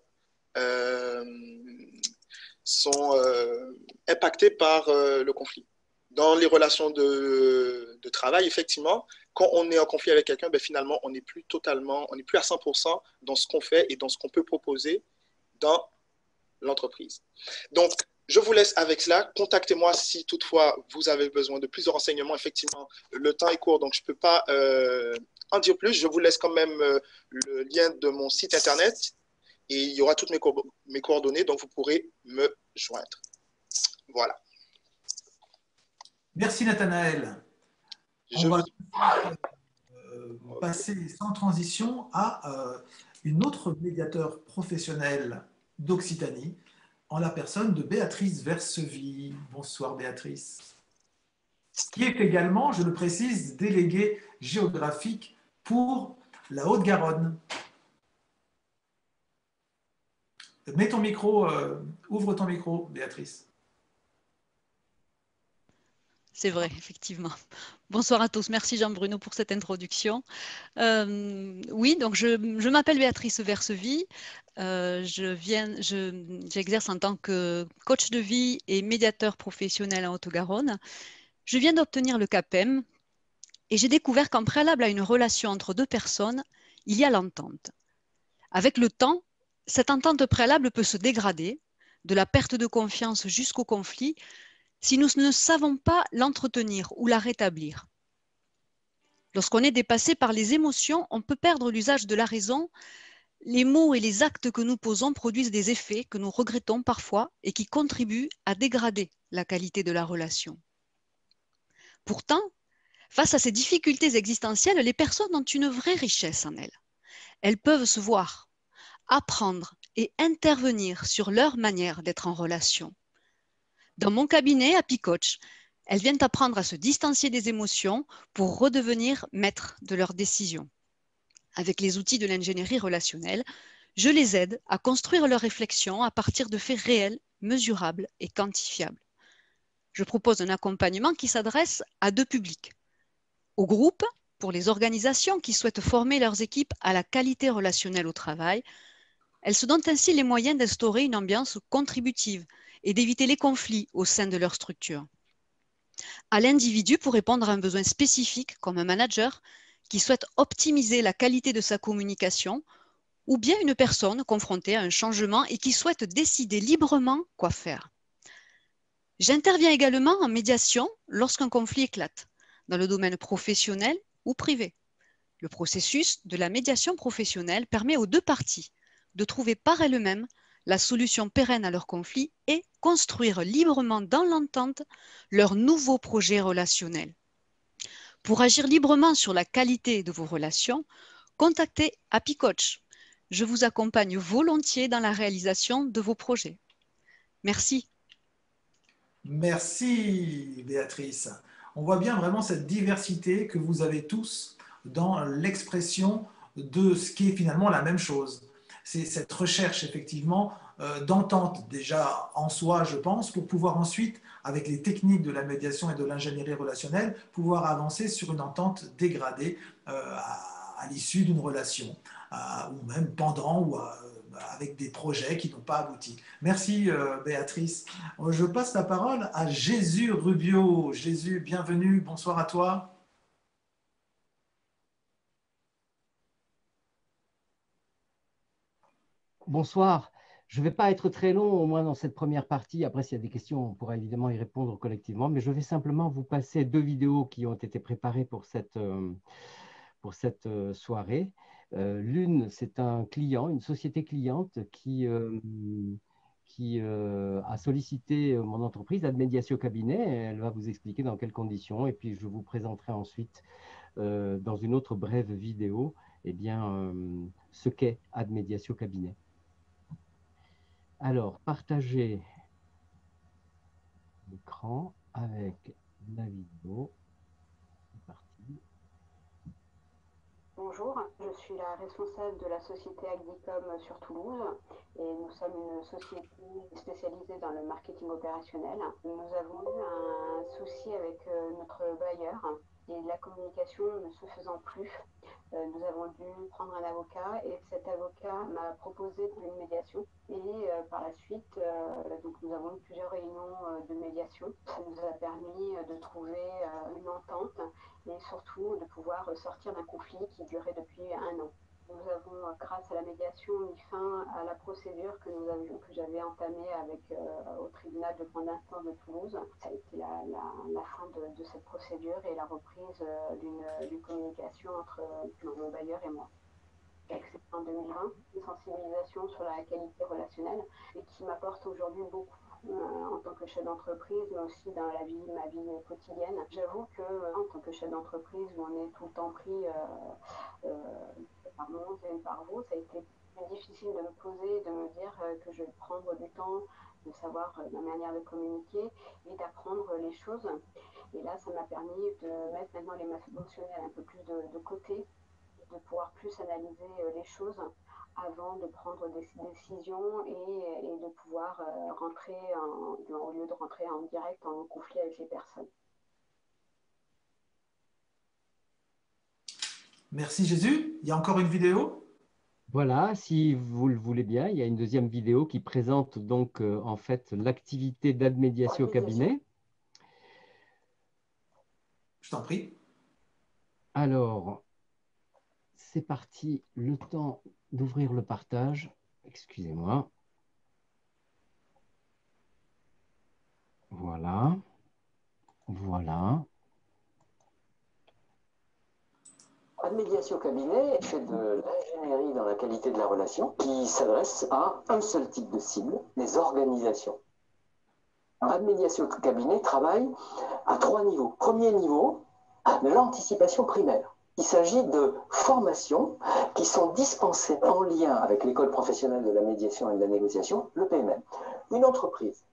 S7: impactés par le conflit. Dans les relations de travail, effectivement, quand on est en conflit avec quelqu'un, ben finalement, on n'est plus à 100% dans ce qu'on fait et dans ce qu'on peut proposer dans l'entreprise. Donc, je vous laisse avec cela. Contactez-moi si toutefois vous avez besoin de plus de renseignements. Effectivement, le temps est court, donc je ne peux pas en dire plus. Je vous laisse quand même le lien de mon site internet et il y aura toutes mes coordonnées, donc vous pourrez me joindre. Voilà.
S1: Merci Nathanaël. On va passer sans transition à une autre médiateur professionnelle d'Occitanie, en la personne de Béatrice Versevie. Bonsoir Béatrice. Qui est également, je le précise, déléguée géographique pour la Haute-Garonne. Mets ton micro, ouvre ton micro, Béatrice.
S8: c'est vrai, effectivement. Bonsoir à tous. Merci Jean-Bruno pour cette introduction. Oui, donc je m'appelle Béatrice Versevie. J'exerce en tant que coach de vie et médiateur professionnel en Haute-Garonne. Je viens d'obtenir le CAPEM et j'ai découvert qu'en préalable à une relation entre deux personnes, il y a l'entente. Avec le temps, cette entente préalable peut se dégrader, de la perte de confiance jusqu'au conflit, si nous ne savons pas l'entretenir ou la rétablir. Lorsqu'on est dépassé par les émotions, on peut perdre l'usage de la raison. Les mots et les actes que nous posons produisent des effets que nous regrettons parfois et qui contribuent à dégrader la qualité de la relation. Pourtant, face à ces difficultés existentielles, les personnes ont une vraie richesse en elles. Elles peuvent se voir, apprendre et intervenir sur leur manière d'être en relation. Dans mon cabinet, Happy Coach, elles viennent apprendre à se distancier des émotions pour redevenir maîtres de leurs décisions. Avec les outils de l'ingénierie relationnelle, je les aide à construire leurs réflexions à partir de faits réels, mesurables et quantifiables. Je propose un accompagnement qui s'adresse à deux publics. Au groupe, pour les organisations qui souhaitent former leurs équipes à la qualité relationnelle au travail. Elles se donnent ainsi les moyens d'instaurer une ambiance contributive et d'éviter les conflits au sein de leur structure. À l'individu pour répondre à un besoin spécifique, comme un manager qui souhaite optimiser la qualité de sa communication, ou bien une personne confrontée à un changement et qui souhaite décider librement quoi faire. J'interviens également en médiation lorsqu'un conflit éclate, dans le domaine professionnel ou privé. Le processus de la médiation professionnelle permet aux deux parties de trouver par elles-mêmes la solution pérenne à leur conflit et construire librement dans l'entente leur nouveau projet relationnel. Pour agir librement sur la qualité de vos relations, contactez Happy Coach. Je vous accompagne volontiers dans la réalisation de vos projets. Merci.
S1: Merci Béatrice. On voit bien vraiment cette diversité que vous avez tous dans l'expression de ce qui est finalement la même chose. C'est cette recherche effectivement d'entente déjà en soi, je pense, pour pouvoir ensuite, avec les techniques de la médiation et de l'ingénierie relationnelle, pouvoir avancer sur une entente dégradée à l'issue d'une relation, ou même pendant ou avec des projets qui n'ont pas abouti. Merci Béatrice. Je passe la parole à Jésus Rubio. Jésus, bienvenue, bonsoir à toi.
S9: Bonsoir. Je ne vais pas être très long, au moins dans cette première partie. Après, s'il y a des questions, on pourra évidemment y répondre collectivement. Mais je vais simplement vous passer deux vidéos qui ont été préparées pour cette soirée. L'une, c'est un client, une société cliente qui a sollicité mon entreprise, Admediatio Cabinet. Elle va vous expliquer dans quelles conditions. Et puis, je vous présenterai ensuite, dans une autre brève vidéo, eh bien, ce qu'est Admediatio Cabinet. Alors, partager l'écran avec la vidéo. C'est parti.
S10: Bonjour, je suis la responsable de la société Agdicom sur Toulouse et nous sommes une société spécialisée dans le marketing opérationnel. Nous avons eu un souci avec notre bailleur et la communication ne se faisant plus. Nous avons dû prendre un avocat et cet avocat m'a proposé une médiation et par la suite donc nous avons eu plusieurs réunions de médiation. Ça nous a permis de trouver une entente et surtout de pouvoir sortir d'un conflit qui durait depuis 1 an. Nous avons, grâce à la médiation, mis fin à la procédure que j'avais entamée au tribunal de grande instance de Toulouse. Ça a été la fin de cette procédure et la reprise d'une communication entre mon bailleur et moi. J'ai accepté en 2020 une sensibilisation sur la qualité relationnelle et qui m'apporte aujourd'hui beaucoup en tant que chef d'entreprise, mais aussi dans ma vie quotidienne. J'avoue qu'en tant que chef d'entreprise où on est tout le temps pris par monde et par vous, ça a été plus difficile de me poser, de me dire que je vais prendre du temps, de savoir ma manière de communiquer et d'apprendre les choses. Et là, ça m'a permis de mettre maintenant les émotionnels un peu plus de côté, de pouvoir plus analyser les choses avant de prendre des décisions et de pouvoir rentrer au lieu de rentrer en direct en conflit avec les personnes.
S1: Merci Jésus. Il y a encore une vidéo?
S9: Voilà, si vous le voulez bien, il y a une deuxième vidéo qui présente donc en fait l'activité d'Admédiation cabinet.
S1: Je t'en prie.
S9: Alors, c'est parti, le temps d'ouvrir le partage. Excusez-moi. Voilà. Voilà.
S11: Admédiation cabinet fait de l'ingénierie dans la qualité de la relation qui s'adresse à un seul type de cible, les organisations. Admédiation cabinet travaille à 3 niveaux. Premier niveau, l'anticipation primaire. Il s'agit de formations qui sont dispensées en lien avec l'école professionnelle de la médiation et de la négociation, le PMM. Une entreprise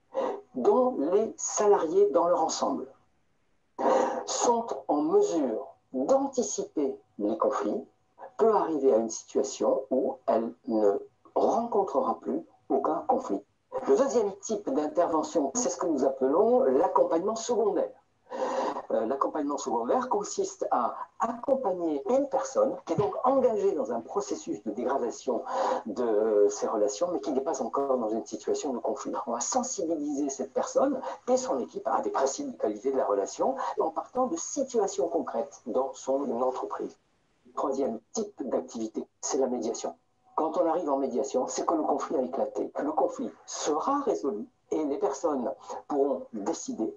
S11: dont les salariés dans leur ensemble sont en mesure d'anticiper les conflits, peut arriver à une situation où elle ne rencontrera plus aucun conflit. Le deuxième type d'intervention, c'est ce que nous appelons l'accompagnement secondaire. L'accompagnement secondaire consiste à accompagner une personne qui est donc engagée dans un processus de dégradation de ses relations, mais qui n'est pas encore dans une situation de conflit. On va sensibiliser cette personne et son équipe à des principes de qualité de la relation en partant de situations concrètes dans son entreprise. Troisième type d'activité, c'est la médiation. Quand on arrive en médiation, c'est que le conflit a éclaté, que le conflit sera résolu et les personnes pourront décider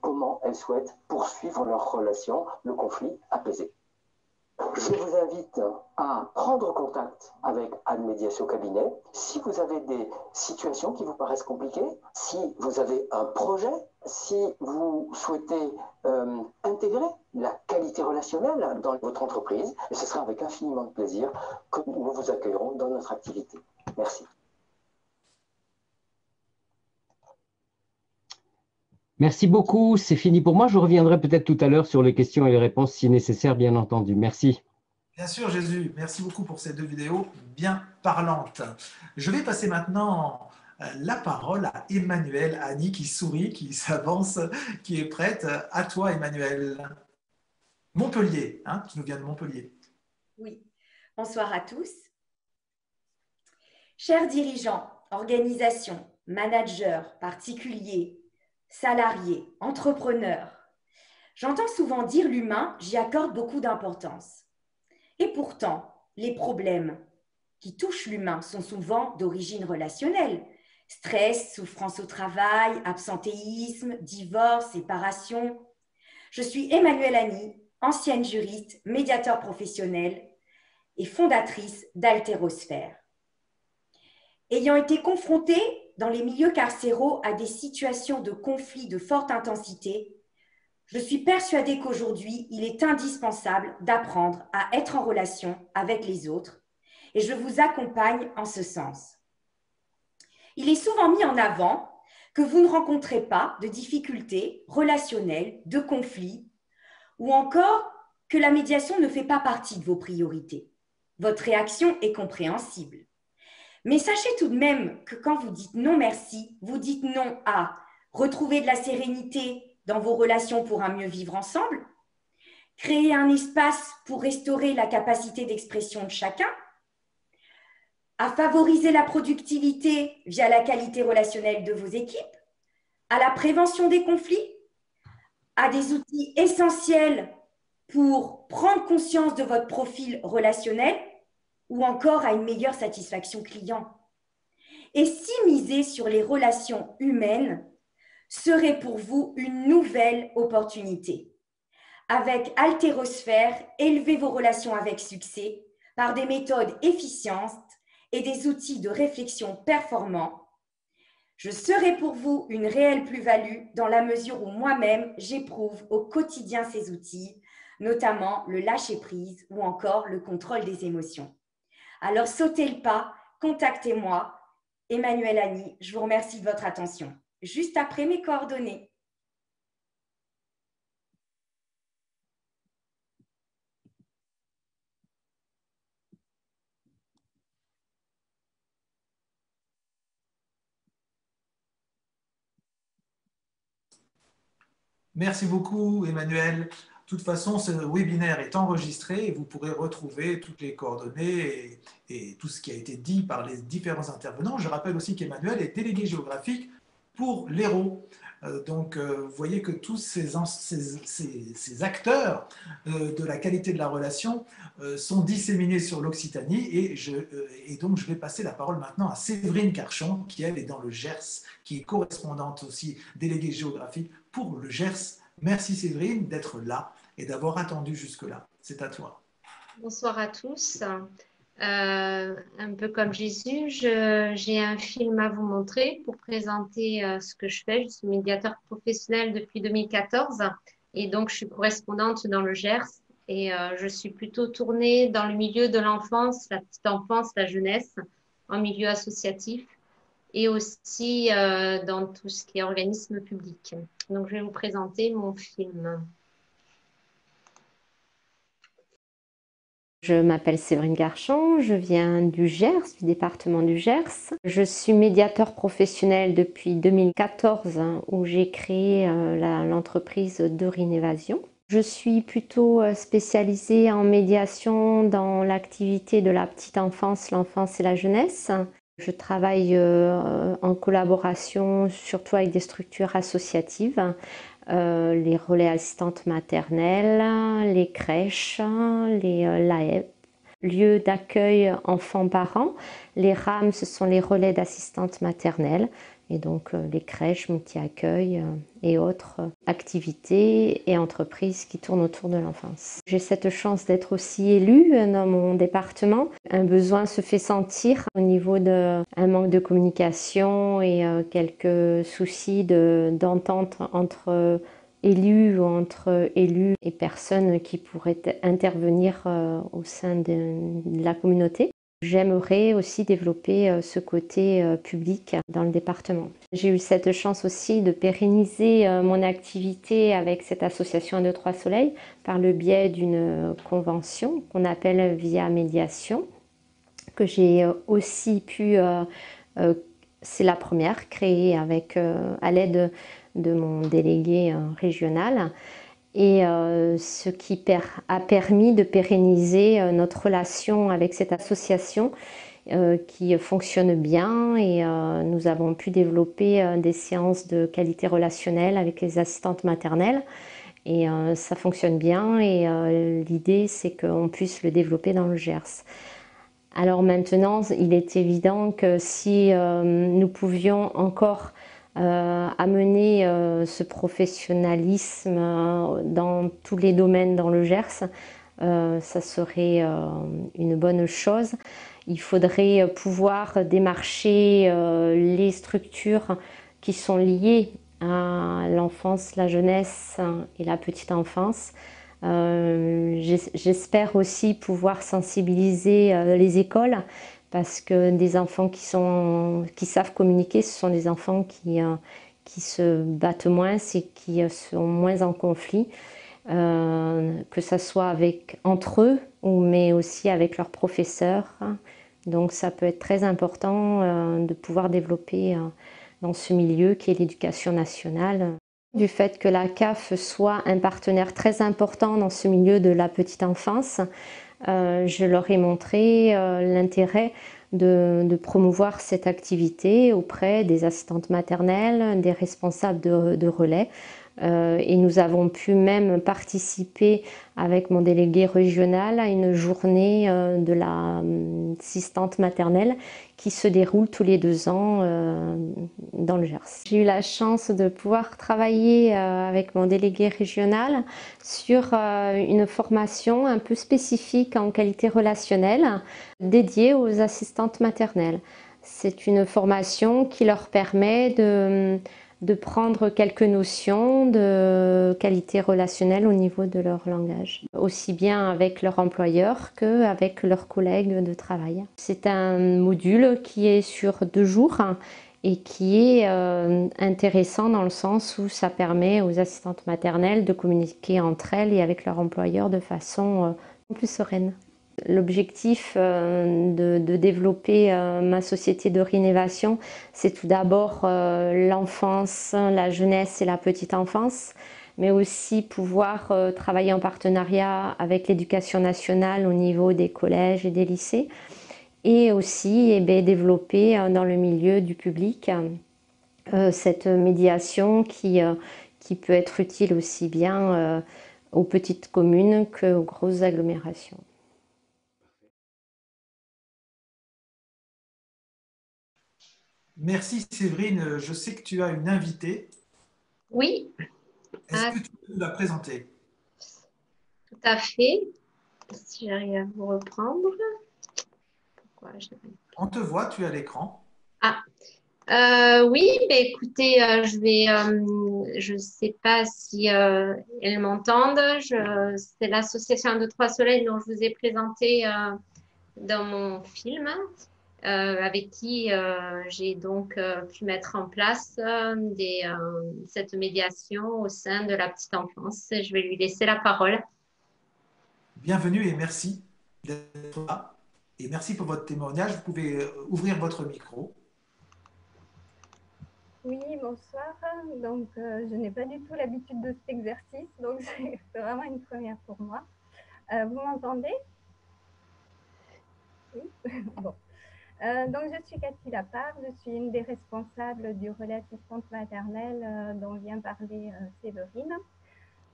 S11: comment elles souhaitent poursuivre leur relation, le conflit apaisé. Je vous invite à prendre contact avec Admédiation cabinet si vous avez des situations qui vous paraissent compliquées, si vous avez un projet, si vous souhaitez intégrer la qualité relationnelle dans votre entreprise, et ce sera avec infiniment de plaisir que nous vous accueillerons dans notre activité. Merci.
S9: Merci beaucoup, c'est fini pour moi. Je reviendrai peut-être tout à l'heure sur les questions et les réponses si nécessaire, bien entendu. Merci.
S1: Bien sûr, Jésus. Merci beaucoup pour ces deux vidéos bien parlantes. Je vais passer maintenant la parole à Emmanuel, Annie qui sourit, qui s'avance, qui est prête. À toi, Emmanuel. Montpellier, hein, tu nous viens de Montpellier.
S12: Oui. Bonsoir à tous. Chers dirigeants, organisations, managers, particuliers, salariés, entrepreneurs, j'entends souvent dire l'humain, j'y accorde beaucoup d'importance. Et pourtant, les problèmes qui touchent l'humain sont souvent d'origine relationnelle. Stress, souffrance au travail, absentéisme, divorce, séparation. Je suis Emmanuelle Annie, ancienne juriste, médiateur professionnel et fondatrice d'Altérosphère. Ayant été confrontée dans les milieux carcéraux à des situations de conflits de forte intensité, je suis persuadée qu'aujourd'hui, il est indispensable d'apprendre à être en relation avec les autres et je vous accompagne en ce sens. Il est souvent mis en avant que vous ne rencontrez pas de difficultés relationnelles, de conflits ou encore que la médiation ne fait pas partie de vos priorités. Votre réaction est compréhensible. Mais sachez tout de même que quand vous dites non merci, vous dites non à retrouver de la sérénité dans vos relations pour un mieux vivre ensemble, créer un espace pour restaurer la capacité d'expression de chacun, à favoriser la productivité via la qualité relationnelle de vos équipes, à la prévention des conflits, à des outils essentiels pour prendre conscience de votre profil relationnel ou encore à une meilleure satisfaction client. Et si miser sur les relations humaines serait pour vous une nouvelle opportunité. Avec Altérosphère, élevez vos relations avec succès par des méthodes efficientes et des outils de réflexion performants. Je serai pour vous une réelle plus-value dans la mesure où moi-même j'éprouve au quotidien ces outils, notamment le lâcher-prise ou encore le contrôle des émotions. Alors sautez le pas, contactez-moi, Emmanuelle Annie, je vous remercie de votre attention. Juste après mes coordonnées.
S1: Merci beaucoup, Emmanuel. toute façon, ce webinaire est enregistré et vous pourrez retrouver toutes les coordonnées et tout ce qui a été dit par les différents intervenants. Je rappelle aussi qu'Emmanuel est délégué géographique pour l'Hérault. Donc, vous voyez que tous ces acteurs de la qualité de la relation sont disséminés sur l'Occitanie et donc je vais passer la parole maintenant à Séverine Carchon qui elle est dans le Gers, qui est correspondante aussi déléguée géographique pour le Gers. Merci Séverine d'être là et d'avoir attendu jusque-là. C'est à toi.
S13: Bonsoir à tous. Un peu comme Jésus, j'ai un film à vous montrer pour présenter ce que je fais. Je suis médiateur professionnel depuis 2014 et donc je suis correspondante dans le Gers et je suis plutôt tournée dans le milieu de l'enfance, la petite enfance, la jeunesse, en milieu associatif et aussi dans tout ce qui est organisme public. Donc je vais vous présenter mon film. Je m'appelle Séverine Carchon, je viens du Gers, du département du Gers. Je suis médiateur professionnel depuis 2014 où j'ai créé l'entreprise Dorine Évasion. Je suis plutôt spécialisée en médiation dans l'activité de la petite enfance, l'enfance et la jeunesse. Je travaille en collaboration surtout avec des structures associatives. Les relais assistantes maternelles, les crèches, les LAEP, lieux d'accueil enfants-parents. Les RAM, ce sont les relais d'assistantes maternelles et donc les crèches, multi-accueil et autres activités et entreprises qui tournent autour de l'enfance. J'ai cette chance d'être aussi élue dans mon département. Un besoin se fait sentir au niveau d'un manque de communication et quelques soucis d'entente entre élus ou entre élus et personnes qui pourraient intervenir au sein de la communauté. J'aimerais aussi développer ce côté public dans le département. J'ai eu cette chance aussi de pérenniser mon activité avec cette association 1, 2, 3 Soleil par le biais d'une convention qu'on appelle Via Médiation, que j'ai aussi pu, c'est la première, créée à l'aide de mon délégué régional. Et ce qui a permis de pérenniser notre relation avec cette association qui fonctionne bien et nous avons pu développer des séances de qualité relationnelle avec les assistantes maternelles et ça fonctionne bien et l'idée c'est qu'on puisse le développer dans le Gers. Alors maintenant, il est évident que si nous pouvions encore amener ce professionnalisme dans tous les domaines dans le Gers, ça serait une bonne chose. Il faudrait pouvoir démarcher les structures qui sont liées à l'enfance, la jeunesse et la petite enfance. J'espère aussi pouvoir sensibiliser les écoles parce que des enfants qui savent communiquer, ce sont des enfants qui se battent moins et qui sont moins en conflit, que ce soit entre eux, mais aussi avec leurs professeurs. Donc ça peut être très important de pouvoir développer dans ce milieu qui est l'éducation nationale. Du fait que la CAF soit un partenaire très important dans ce milieu de la petite enfance, je leur ai montré l'intérêt de promouvoir cette activité auprès des assistantes maternelles, des responsables de relais. Et nous avons pu même participer avec mon délégué régional à une journée de l'assistante maternelle qui se déroule tous les 2 ans dans le Gers. J'ai eu la chance de pouvoir travailler avec mon délégué régional sur une formation un peu spécifique en qualité relationnelle dédiée aux assistantes maternelles. C'est une formation qui leur permet de prendre quelques notions de qualité relationnelle au niveau de leur langage, aussi bien avec leur employeur qu'avec leurs collègues de travail. C'est un module qui est sur 2 jours et qui est intéressant dans le sens où ça permet aux assistantes maternelles de communiquer entre elles et avec leur employeur de façon plus sereine. L'objectif de développer ma société de réinnovation, c'est tout d'abord l'enfance, la jeunesse et la petite enfance, mais aussi pouvoir travailler en partenariat avec l'éducation nationale au niveau des collèges et des lycées, et aussi développer dans le milieu du public cette médiation qui peut être utile aussi bien aux petites communes qu'aux grosses agglomérations.
S1: Merci Séverine. Je sais que tu as une invitée.
S14: Oui.
S1: Est-ce que tu peux nous la présenter?
S14: Tout à fait. Si j'arrive à vous reprendre. Pourquoi
S1: on te voit, tu es à l'écran.
S14: Oui, écoutez, je ne sais pas si elles m'entendent. C'est l'association 1, 2, 3 Soleil dont je vous ai présenté dans mon film, avec qui j'ai donc pu mettre en place cette médiation au sein de la petite enfance. Je vais lui laisser la parole.
S1: Bienvenue et merci d'être là. Et merci pour votre témoignage. Vous pouvez ouvrir votre micro.
S15: Oui, bonsoir. Donc, je n'ai pas du tout l'habitude de cet exercice, donc c'est vraiment une première pour moi. Vous m'entendez? Oui. Bon. Donc, je suis Cathy Lapart, je suis une des responsables du relais assistante maternelle dont vient parler Séverine.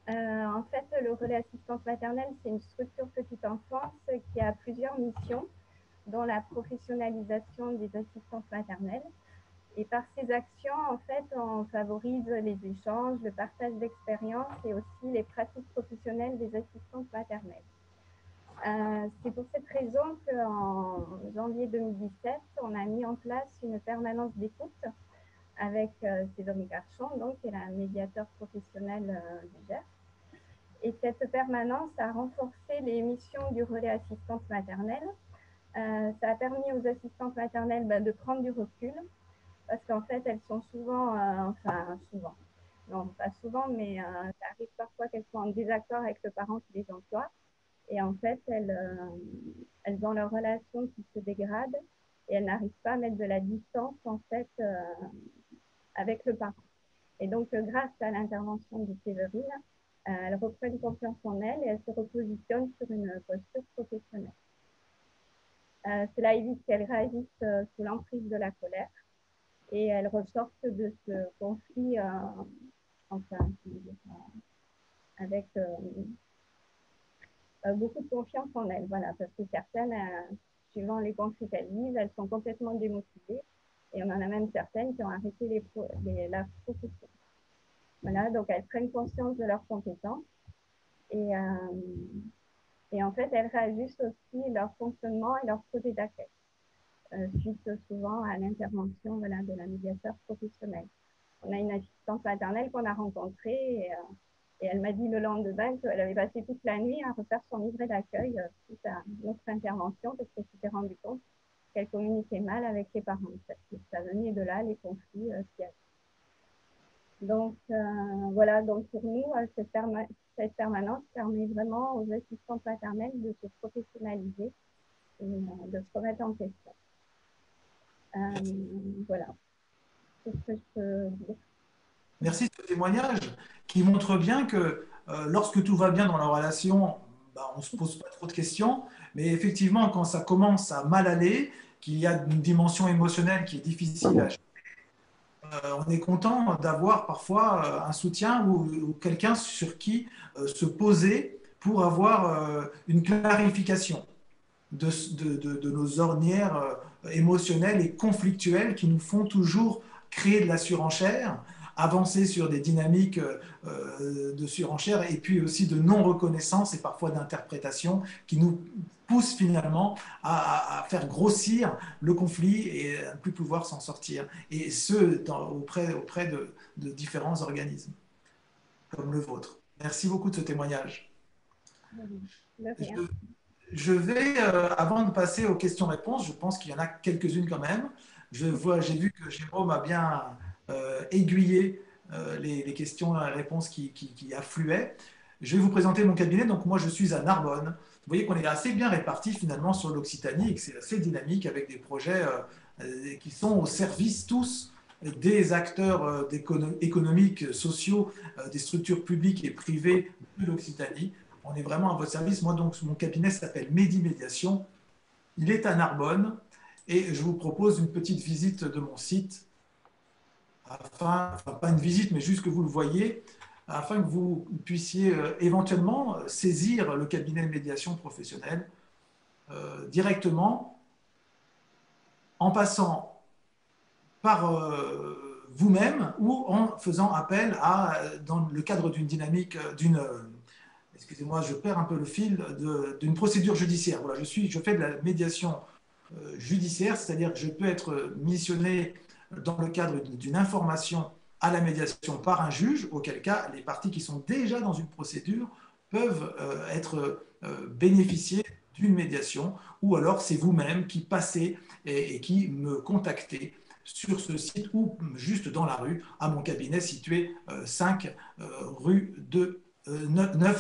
S15: En fait, le relais assistante maternelle, c'est une structure petite enfance qui a plusieurs missions, dont la professionnalisation des assistantes maternelles. Et par ces actions, en fait, on favorise les échanges, le partage d'expériences et aussi les pratiques professionnelles des assistantes maternelles. C'est pour cette raison qu'en janvier 2017, on a mis en place une permanence d'écoute avec Séverine Garchon, donc, qui est la médiateur professionnel du Gers. Et cette permanence a renforcé les missions du relais assistante maternelle. Ça a permis aux assistantes maternelles de prendre du recul, parce qu'en fait, elles sont souvent, non pas souvent, mais ça arrive parfois qu'elles soient en désaccord avec le parent qui les emploie. Et en fait, elles ont leur relation qui se dégrade et elles n'arrivent pas à mettre de la distance, en fait, avec le parent. Et donc, grâce à l'intervention de Séverine, elles reprennent confiance en elles et elles se repositionnent sur une posture professionnelle. Cela évite qu'elles réagissent sous l'emprise de la colère. Et elles ressortent de ce conflit avec beaucoup de confiance en elles. Voilà, parce que certaines, suivant les conflits qu'elles vivent, elles sont complètement démotivées. Et on en a même certaines qui ont arrêté la profession. Voilà, donc elles prennent conscience de leurs compétences. Et en fait, elles réajustent aussi leur fonctionnement et leur projet d'accueil. Suite souvent à l'intervention de la médiateur professionnelle. On a une assistante maternelle qu'on a rencontrée et elle m'a dit le lendemain qu'elle avait passé toute la nuit à refaire son livret d'accueil suite à notre intervention parce qu'elle s'était rendue compte qu'elle communiquait mal avec les parents. Parce que ça venait de là, les conflits qu'il y avait. Donc, voilà, donc pour nous, cette permanence permet vraiment aux assistantes maternelles de se professionnaliser et de se remettre en question. Voilà. C'est ce que je peux dire.
S1: Merci de ce témoignage qui montre bien que lorsque tout va bien dans la relation, on ne se pose pas trop de questions, mais effectivement, quand ça commence à mal aller, qu'il y a une dimension émotionnelle qui est difficile à gérer, on est content d'avoir parfois un soutien ou quelqu'un sur qui se poser pour avoir une clarification de nos ornières émotionnelles et conflictuelles qui nous font toujours créer de la surenchère, avancer sur des dynamiques de surenchère et puis aussi de non-reconnaissance et parfois d'interprétation qui nous poussent finalement à faire grossir le conflit et à ne plus pouvoir s'en sortir. Et ce, auprès de différents organismes comme le vôtre. Merci beaucoup de ce témoignage. Je vais, avant de passer aux questions-réponses, je pense qu'il y en a quelques-unes quand même. J'ai vu que Jérôme a bien aiguillé les questions et réponses qui affluaient. Je vais vous présenter mon cabinet. Donc, moi, je suis à Narbonne. Vous voyez qu'on est assez bien répartis finalement sur l'Occitanie et que c'est assez dynamique avec des projets qui sont au service tous des acteurs économiques, sociaux, des structures publiques et privées de l'Occitanie. On est vraiment à votre service. Moi, donc, mon cabinet s'appelle Medi Médiation. Il est à Narbonne et je vous propose une petite visite de mon site, enfin pas une visite, mais juste que vous le voyez, afin que vous puissiez éventuellement saisir le cabinet de médiation professionnelle directement en passant par vous-même ou en faisant appel à, dans le cadre d'une dynamique, excusez-moi, je perds un peu le fil, d'une procédure judiciaire. Voilà, je fais de la médiation judiciaire, c'est-à-dire que je peux être missionné dans le cadre d'une information à la médiation par un juge, auquel cas les parties qui sont déjà dans une procédure peuvent être bénéficier d'une médiation, ou alors c'est vous-même qui passez et qui me contactez sur ce site ou juste dans la rue, à mon cabinet situé 9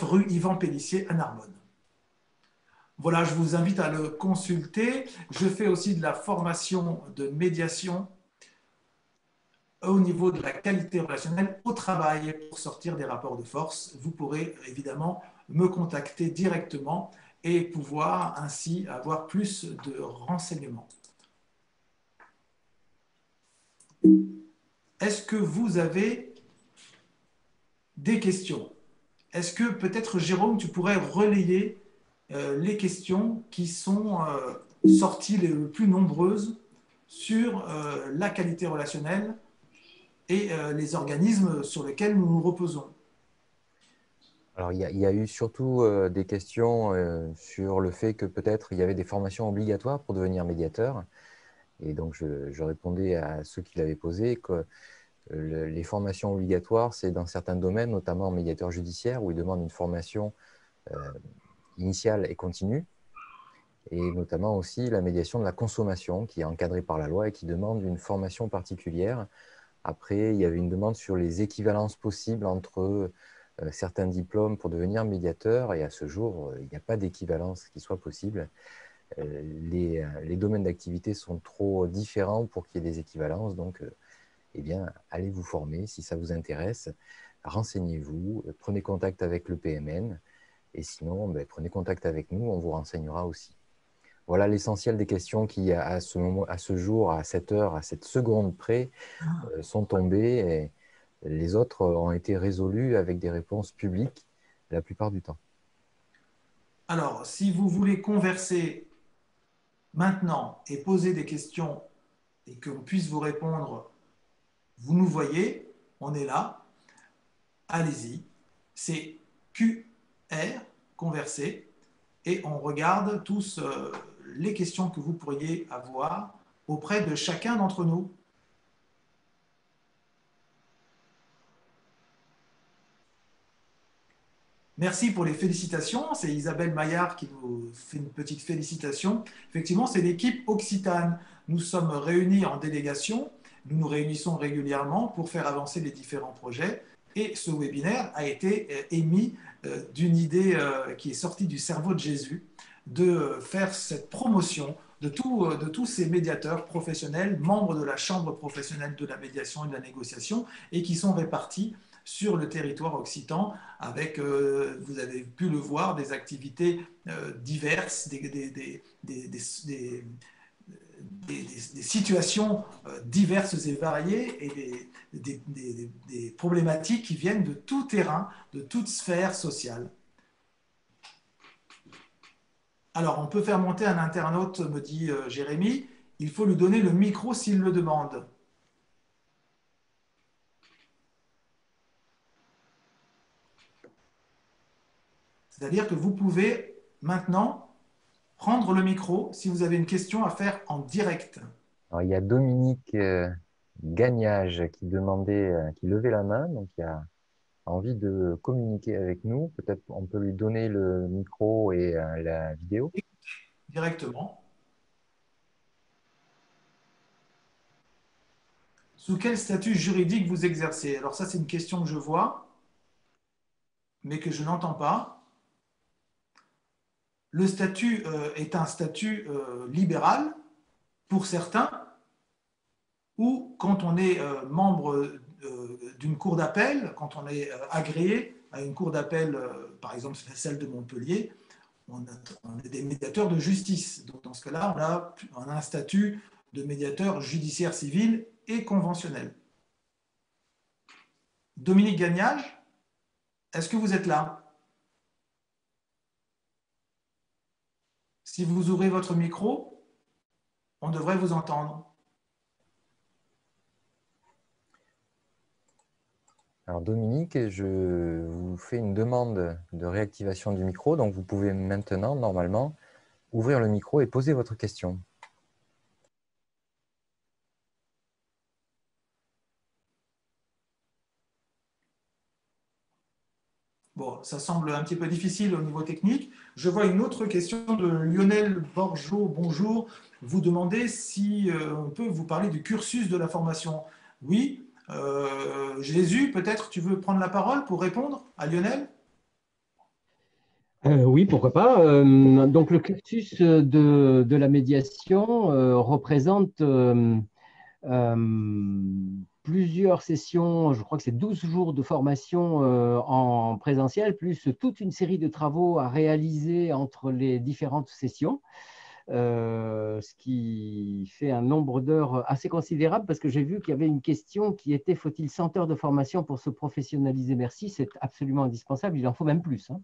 S1: rue Yvan Pélissier à Narbonne. Voilà, je vous invite à le consulter. Je fais aussi de la formation de médiation au niveau de la qualité relationnelle au travail pour sortir des rapports de force. Vous pourrez évidemment me contacter directement et pouvoir ainsi avoir plus de renseignements. Est-ce que vous avez des questions? Est-ce que peut-être, Jérôme, tu pourrais relayer les questions qui sont sorties les plus nombreuses sur la qualité relationnelle et les organismes sur lesquels nous nous reposons?
S5: Alors, il y a eu surtout des questions sur le fait que peut-être il y avait des formations obligatoires pour devenir médiateur. Et donc, je répondais à ceux qui l'avaient posé que les formations obligatoires, c'est dans certains domaines, notamment en médiateur judiciaire, où ils demandent une formation initiale et continue, et notamment aussi la médiation de la consommation, qui est encadrée par la loi et qui demande une formation particulière. Après, il y avait une demande sur les équivalences possibles entre certains diplômes pour devenir médiateur, et à ce jour, il n'y a pas d'équivalence qui soit possible. Les domaines d'activité sont trop différents pour qu'il y ait des équivalences, donc eh bien, allez vous former si ça vous intéresse, renseignez-vous, prenez contact avec le PMN, et sinon, prenez contact avec nous, on vous renseignera aussi. Voilà l'essentiel des questions qui, à ce jour, à cette heure, à cette seconde près, sont tombées, et les autres ont été résolues avec des réponses publiques la plupart du temps.
S1: Alors, si vous voulez converser maintenant et poser des questions et qu'on puisse vous répondre, vous nous voyez, on est là, allez-y, c'est QR, converser, et on regarde tous les questions que vous pourriez avoir auprès de chacun d'entre nous. Merci pour les félicitations. C'est Isabelle Maillard qui nous fait une petite félicitation. Effectivement, c'est l'équipe Occitane. Nous sommes réunis en délégation. Nous nous réunissons régulièrement pour faire avancer les différents projets. Et ce webinaire a été émis d'une idée qui est sortie du cerveau de Jésus, de faire cette promotion de tous ces médiateurs professionnels, membres de la Chambre professionnelle de la médiation et de la négociation, et qui sont répartis sur le territoire occitan avec, vous avez pu le voir, des activités diverses, des situations diverses et variées et des problématiques qui viennent de tout terrain, de toute sphère sociale. Alors, on peut faire monter un internaute, me dit Jérémy, il faut lui donner le micro s'il le demande. C'est-à-dire que vous pouvez maintenant prendre le micro si vous avez une question à faire en direct.
S5: Alors, il y a Dominique Gagnage qui demandait, qui levait la main, donc il a envie de communiquer avec nous. Peut-être on peut lui donner le micro et la vidéo.
S1: Directement. Sous quel statut juridique vous exercez? Alors ça, c'est une question que je vois, mais que je n'entends pas. Le statut est un statut libéral pour certains, ou quand on est membre d'une cour d'appel, quand on est agréé à une cour d'appel, par exemple celle de Montpellier, on est des médiateurs de justice. Donc dans ce cas-là, on a un statut de médiateur judiciaire civil et conventionnel. Dominique Gagnage, est-ce que vous êtes là? Si vous ouvrez votre micro, on devrait vous entendre.
S5: Alors Dominique, je vous fais une demande de réactivation du micro, donc vous pouvez maintenant, normalement, ouvrir le micro et poser votre question.
S1: Bon, ça semble un petit peu difficile au niveau technique. Je vois une autre question de Lionel Borgeot. Bonjour. Vous demandez si on peut vous parler du cursus de la formation. Oui. Jésus, peut-être tu veux prendre la parole pour répondre à Lionel?
S9: Oui, pourquoi pas. Donc, le cursus de la médiation représente plusieurs sessions, je crois que c'est 12 jours de formation en présentiel, plus toute une série de travaux à réaliser entre les différentes sessions. Ce qui fait un nombre d'heures assez considérable parce que j'ai vu qu'il y avait une question qui était: faut-il 100 heures de formation pour se professionnaliser? Merci, c'est absolument indispensable, il en faut même plus. Hein.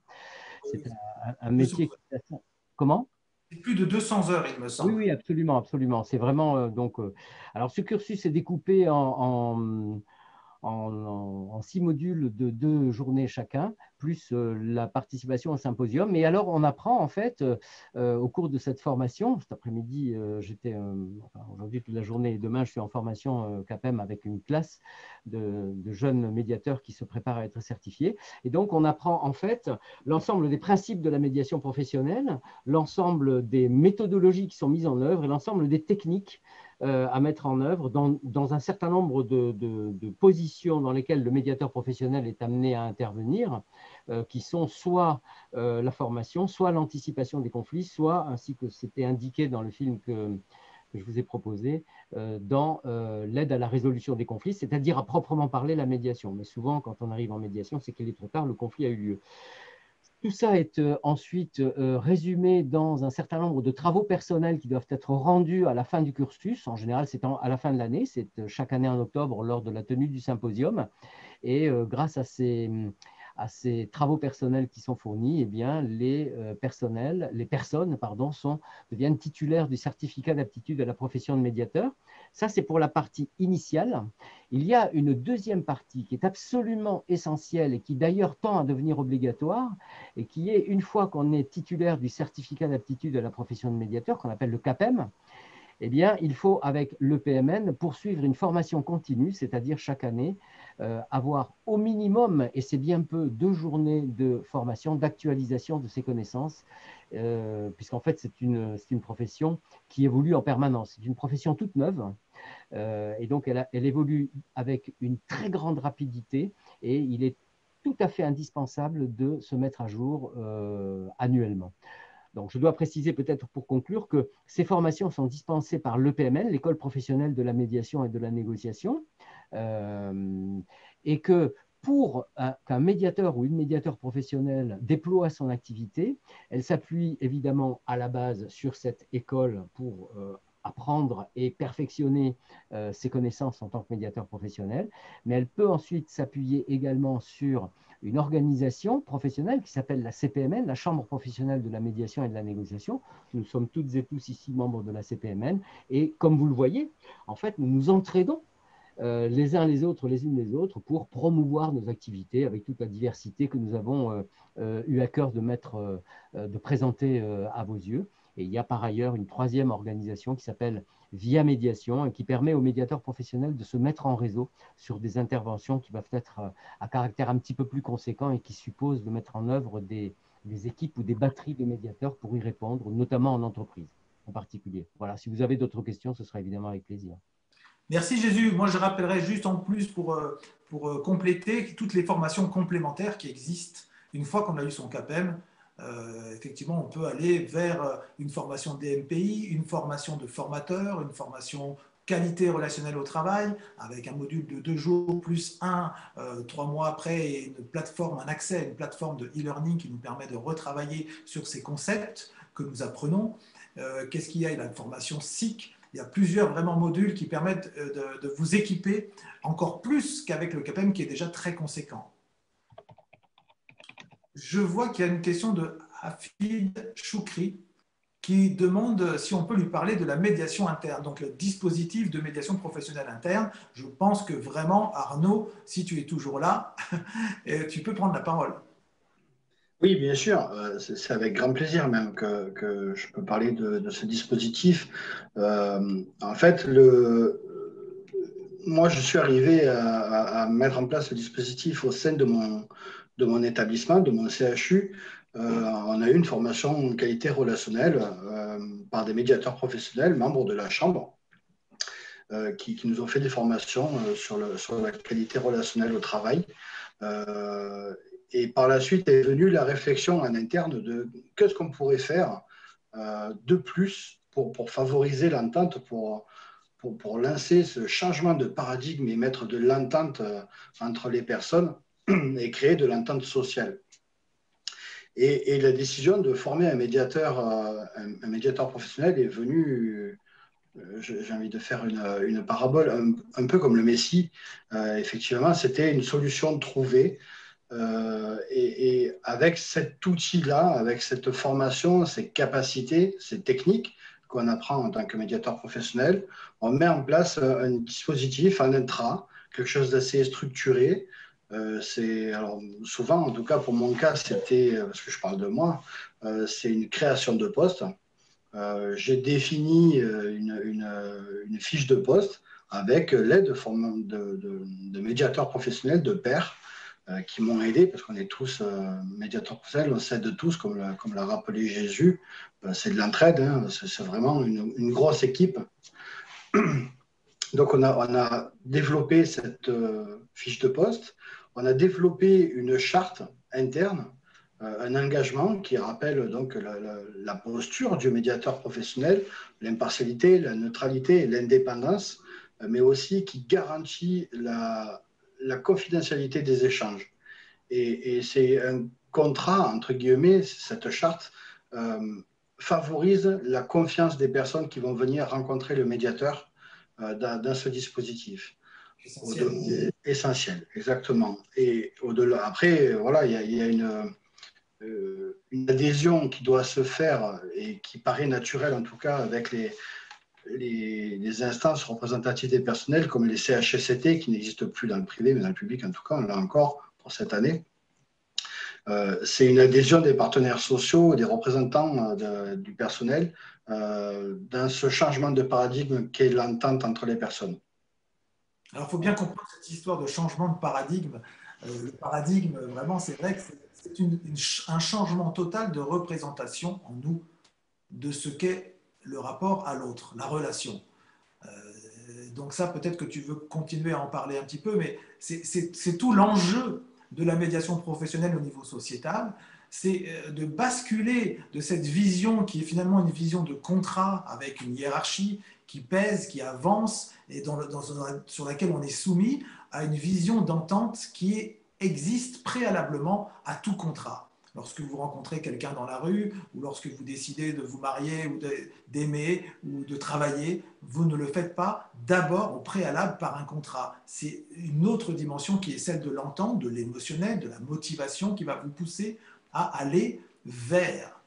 S9: C'est un métier qui est assez... Comment?
S1: C'est plus de 200 heures, il me semble.
S9: Oui, oui, absolument, absolument. C'est vraiment alors, ce cursus est découpé en 6 modules de 2 journées chacun, plus la participation au symposium. Et alors, on apprend en fait au cours de cette formation. Cet après-midi, aujourd'hui toute la journée et demain, je suis en formation CAPEM avec une classe de jeunes médiateurs qui se préparent à être certifiés. Et donc, on apprend en fait l'ensemble des principes de la médiation professionnelle, l'ensemble des méthodologies qui sont mises en œuvre et l'ensemble des techniques à mettre en œuvre dans un certain nombre de positions dans lesquelles le médiateur professionnel est amené à intervenir, qui sont soit la formation, soit l'anticipation des conflits, soit, ainsi que c'était indiqué dans le film que je vous ai proposé, dans l'aide à la résolution des conflits, c'est-à-dire à proprement parler la médiation. Mais souvent, quand on arrive en médiation, c'est qu'il est trop tard, le conflit a eu lieu. Tout ça est ensuite résumé dans un certain nombre de travaux personnels qui doivent être rendus à la fin du cursus. En général, c'est à la fin de l'année, c'est chaque année en octobre lors de la tenue du symposium. Et grâce à ces travaux personnels qui sont fournis, eh bien, les personnes deviennent titulaires du certificat d'aptitude à la profession de médiateur. Ça, c'est pour la partie initiale. Il y a une deuxième partie qui est absolument essentielle et qui d'ailleurs tend à devenir obligatoire, et qui est, une fois qu'on est titulaire du certificat d'aptitude à la profession de médiateur, qu'on appelle le CAPEM, eh bien, il faut, avec le PMN, poursuivre une formation continue, c'est-à-dire chaque année, avoir au minimum, et c'est bien peu, 2 journées de formation, d'actualisation de ses connaissances, puisqu'en fait, c'est une profession qui évolue en permanence. C'est une profession toute neuve, et donc elle évolue avec une très grande rapidité, et il est tout à fait indispensable de se mettre à jour annuellement. Donc, je dois préciser peut-être pour conclure que ces formations sont dispensées par l'EPMN, l'École professionnelle de la médiation et de la négociation, et que pour qu'un médiateur ou une médiateur professionnelle déploie son activité, elle s'appuie évidemment à la base sur cette école pour apprendre et perfectionner ses connaissances en tant que médiateur professionnel, mais elle peut ensuite s'appuyer également sur une organisation professionnelle qui s'appelle la CPMN, la Chambre professionnelle de la médiation et de la négociation. Nous sommes toutes et tous ici membres de la CPMN, et comme vous le voyez, en fait, nous nous entraidons les uns les autres, les unes les autres, pour promouvoir nos activités avec toute la diversité que nous avons eu à cœur de présenter à vos yeux. Et il y a par ailleurs une troisième organisation qui s'appelle Via Médiation et qui permet aux médiateurs professionnels de se mettre en réseau sur des interventions qui peuvent être à caractère un petit peu plus conséquent et qui supposent de mettre en œuvre des équipes ou des batteries de médiateurs pour y répondre, notamment en entreprise en particulier. Voilà, si vous avez d'autres questions, ce sera évidemment avec plaisir.
S1: Merci Jésus. Moi, je rappellerai juste en plus pour compléter toutes les formations complémentaires qui existent une fois qu'on a eu son CAPEM. Effectivement, on peut aller vers une formation DMPI, une formation de formateur, une formation qualité relationnelle au travail, avec un module de 2 jours plus 3 mois après, et une plateforme, un accès à une plateforme de e-learning qui nous permet de retravailler sur ces concepts que nous apprenons. Qu'est-ce qu'il y a? Il y a la formation SIC. Il y a plusieurs vraiment modules qui permettent de vous équiper encore plus qu'avec le CAPEM qui est déjà très conséquent. Je vois qu'il y a une question de Hafid Choukri qui demande si on peut lui parler de la médiation interne, donc le dispositif de médiation professionnelle interne. Je pense que vraiment, Arnaud, si tu es toujours là, tu peux prendre la parole.
S4: Oui, bien sûr, c'est avec grand plaisir même que je peux parler de ce dispositif. En fait, moi, je suis arrivé à mettre en place ce dispositif au sein de mon établissement, de mon CHU. On a eu une formation qualité relationnelle par des médiateurs professionnels, membres de la Chambre, qui nous ont fait des formations sur la qualité relationnelle au travail. Et par la suite est venue la réflexion en interne de qu'est-ce qu'on pourrait faire de plus pour favoriser l'entente, pour lancer ce changement de paradigme et mettre de l'entente entre les personnes et créer de l'entente sociale. Et la décision de former un médiateur professionnel est venue, j'ai envie de faire une parabole, un peu comme le Messie. Effectivement, c'était une solution trouvée. Et avec cet outil-là, avec cette formation, ces capacités, ces techniques qu'on apprend en tant que médiateur professionnel, on met en place un dispositif, un intra, quelque chose d'assez structuré. Alors, souvent, en tout cas pour mon cas, c'était, parce que je parle de moi, c'est une création de poste. J'ai défini une fiche de poste avec l'aide de médiateurs professionnels, de pairs, qui m'ont aidé, parce qu'on est tous médiateurs professionnels, on s'aide tous, comme l'a rappelé Jésus. C'est de l'entraide, hein, c'est vraiment une grosse équipe. Donc, on a développé cette fiche de poste, on a développé une charte interne, un engagement qui rappelle donc la posture du médiateur professionnel, l'impartialité, la neutralité et l'indépendance, mais aussi qui garantit la confidentialité des échanges. Et c'est un contrat, entre guillemets, cette charte favorise la confiance des personnes qui vont venir rencontrer le médiateur dans ce dispositif. Essentiel, exactement. Et au-delà, après, voilà, il y a une adhésion qui doit se faire et qui paraît naturelle, en tout cas, avec les instances représentatives des personnels comme les CHSCT qui n'existent plus dans le privé, mais dans le public en tout cas, on l'a encore pour cette année. C'est une adhésion des partenaires sociaux, des représentants du personnel dans ce changement de paradigme qu'est l'entente entre les personnes.
S1: Alors, il faut bien comprendre cette histoire de changement de paradigme. Le paradigme, vraiment, c'est vrai que c'est un changement total de représentation en nous de ce qu'est le rapport à l'autre, la relation. Donc ça, peut-être que tu veux continuer à en parler un petit peu, mais c'est tout l'enjeu de la médiation professionnelle au niveau sociétal, c'est de basculer de cette vision qui est finalement une vision de contrat avec une hiérarchie qui pèse, qui avance et sur laquelle on est soumis, à une vision d'entente qui existe préalablement à tout contrat. Lorsque vous rencontrez quelqu'un dans la rue ou lorsque vous décidez de vous marier ou d'aimer ou de travailler, vous ne le faites pas d'abord au préalable par un contrat. C'est une autre dimension qui est celle de l'entente, de l'émotionnel, de la motivation qui va vous pousser à aller vers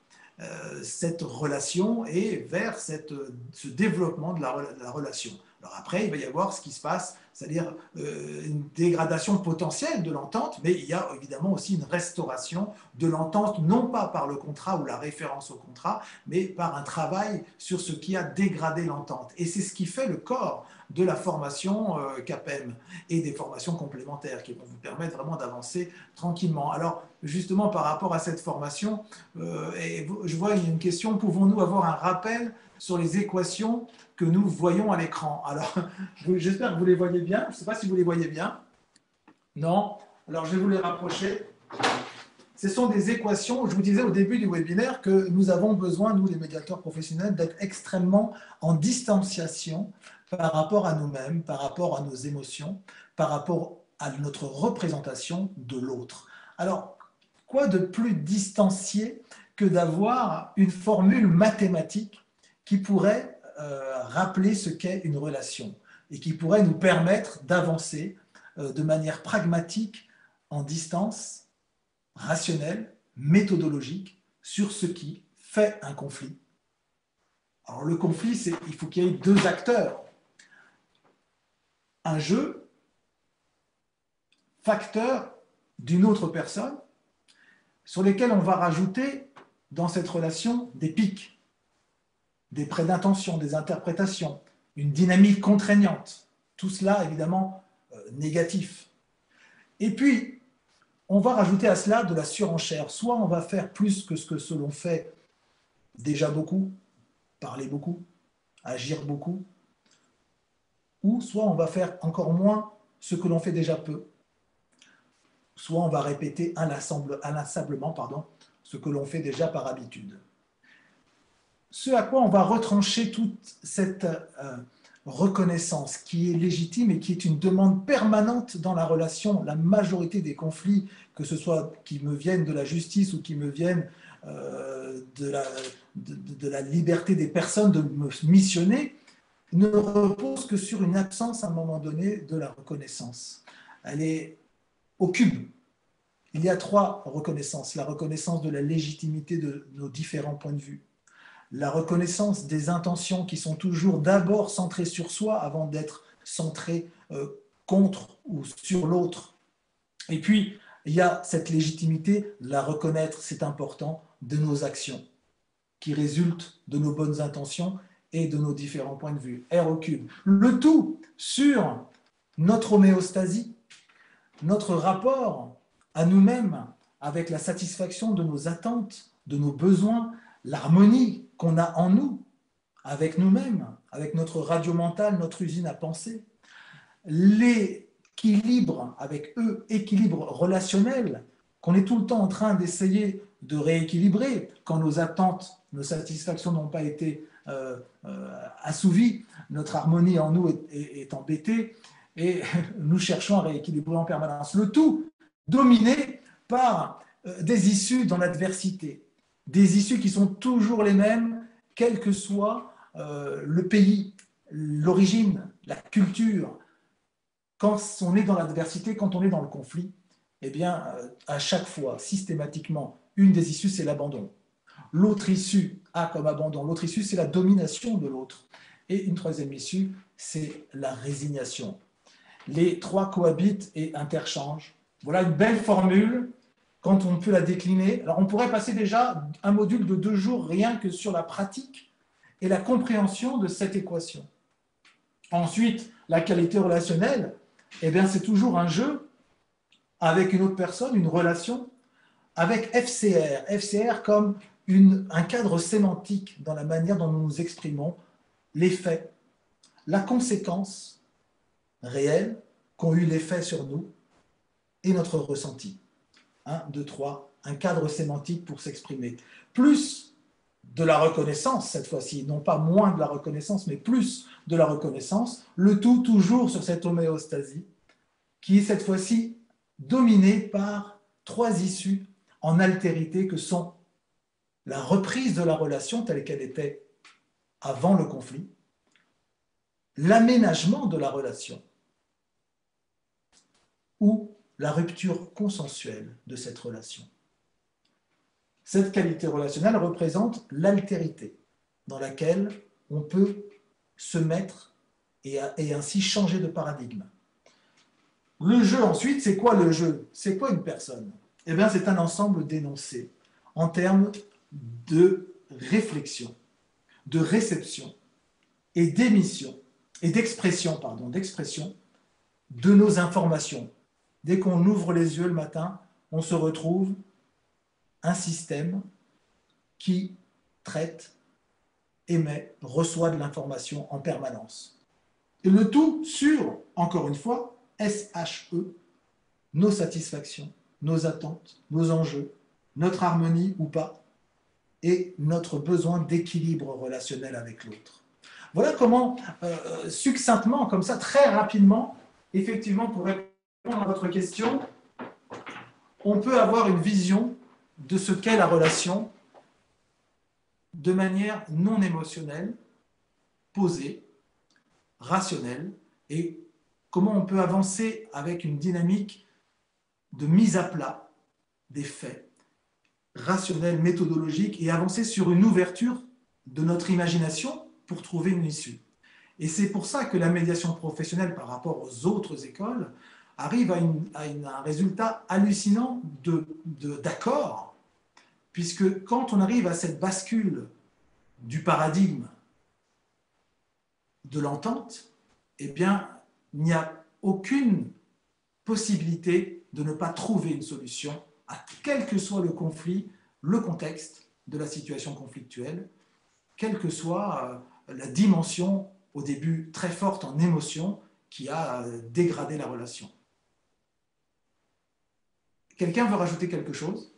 S1: cette relation et vers ce développement de la relation. Alors après, il va y avoir ce qui se passe, c'est-à-dire une dégradation potentielle de l'entente, mais il y a évidemment aussi une restauration de l'entente, non pas par le contrat ou la référence au contrat, mais par un travail sur ce qui a dégradé l'entente. Et c'est ce qui fait le corps de la formation CAPEM et des formations complémentaires qui vont vous permettre vraiment d'avancer tranquillement. Alors, justement, par rapport à cette formation, je vois une question, pouvons-nous avoir un rappel sur les équations que nous voyons à l'écran? Alors, j'espère que vous les voyez bien. Je ne sais pas si vous les voyez bien. Non? Alors, je vais vous les rapprocher. ce sont des équations. Je vous disais au début du webinaire que nous avons besoin, nous les médiateurs professionnels, d'être extrêmement en distanciation par rapport à nous-mêmes, par rapport à nos émotions, par rapport à notre représentation de l'autre. Alors, quoi de plus distancié que d'avoir une formule mathématique qui pourrait rappeler ce qu'est une relation et qui pourrait nous permettre d'avancer de manière pragmatique, en distance, rationnelle, méthodologique, sur ce qui fait un conflit. Alors le conflit, il faut qu'il y ait deux acteurs. Un jeu, facteur d'une autre personne, sur lesquels on va rajouter dans cette relation des pics, des prêts d'intention, des interprétations, une dynamique contraignante. Tout cela, évidemment, négatif. Et puis, on va rajouter à cela de la surenchère. Soit on va faire plus que ce l'on fait déjà beaucoup, parler beaucoup, agir beaucoup, ou soit on va faire encore moins ce que l'on fait déjà peu, soit on va répéter inlassablement ce que l'on fait déjà par habitude. Ce à quoi on va retrancher toute cette reconnaissance qui est légitime et qui est une demande permanente dans la relation. La majorité des conflits, que ce soit qui me viennent de la justice ou qui me viennent de la liberté des personnes de me missionner, ne reposent que sur une absence à un moment donné de la reconnaissance. Elle est au cube. Il y a trois reconnaissances. La reconnaissance de la légitimité de nos différents points de vue. La reconnaissance des intentions qui sont toujours d'abord centrées sur soi avant d'être centrées contre ou sur l'autre. Et puis, il y a cette légitimité, la reconnaître, c'est important, de nos actions qui résultent de nos bonnes intentions et de nos différents points de vue. R au cube. Le tout sur notre homéostasie, notre rapport à nous-mêmes avec la satisfaction de nos attentes, de nos besoins, l'harmonie qu'on a en nous, avec nous-mêmes, avec notre radio mentale, notre usine à penser, l'équilibre avec eux, équilibre relationnel, qu'on est tout le temps en train d'essayer de rééquilibrer quand nos attentes, nos satisfactions n'ont pas été assouvies, notre harmonie en nous est embêtée et nous cherchons à rééquilibrer en permanence. Le tout dominé par des issues dans l'adversité, des issues qui sont toujours les mêmes, quel que soit le pays, l'origine, la culture. Quand on est dans l'adversité, quand on est dans le conflit, eh bien, à chaque fois, systématiquement, une des issues, c'est l'abandon. L'autre issue a comme abandon, l'autre issue, c'est la domination de l'autre. Et une troisième issue, c'est la résignation. Les trois cohabitent et interchangent. Voilà une belle formule. Quand on peut la décliner, alors on pourrait passer déjà un module de 2 jours rien que sur la pratique et la compréhension de cette équation. Ensuite, la qualité relationnelle, eh bien, c'est toujours un jeu avec une autre personne, une relation, avec FCR. FCR comme un cadre sémantique dans la manière dont nous nous exprimons, les faits, la conséquence réelle qu'ont eu les faits sur nous et notre ressenti. 1, 2, 3, un cadre sémantique pour s'exprimer. Plus de la reconnaissance, cette fois-ci, non pas moins de la reconnaissance, mais plus de la reconnaissance, le tout toujours sur cette homéostasie, qui est cette fois-ci dominée par 3 issues en altérité que sont la reprise de la relation telle qu'elle était avant le conflit, l'aménagement de la relation, ou la rupture consensuelle de cette relation. Cette qualité relationnelle représente l'altérité dans laquelle on peut se mettre et ainsi changer de paradigme. Le jeu ensuite, c'est quoi le jeu? C'est quoi une personne? Eh bien, c'est un ensemble d'énoncés en termes de réflexion, de réception et d'émission, et d'expression de nos informations. Dès qu'on ouvre les yeux le matin, on se retrouve un système qui traite, émet, reçoit de l'information en permanence. Et le tout sur, encore une fois, SHE, nos satisfactions, nos attentes, nos enjeux, notre harmonie ou pas, et notre besoin d'équilibre relationnel avec l'autre. Voilà comment, succinctement, comme ça, très rapidement, effectivement, pour répondre à votre question, on peut avoir une vision de ce qu'est la relation de manière non émotionnelle, posée, rationnelle, et comment on peut avancer avec une dynamique de mise à plat des faits, rationnelle, méthodologique, et avancer sur une ouverture de notre imagination pour trouver une issue. Et c'est pour ça que la médiation professionnelle par rapport aux autres écoles arrive à un résultat hallucinant d'accord, puisque quand on arrive à cette bascule du paradigme de l'entente, eh bien, il n'y a aucune possibilité de ne pas trouver une solution à quel que soit le conflit, le contexte de la situation conflictuelle, quelle que soit la dimension, au début très forte en émotion, qui a dégradé la relation. Quelqu'un veut rajouter quelque chose?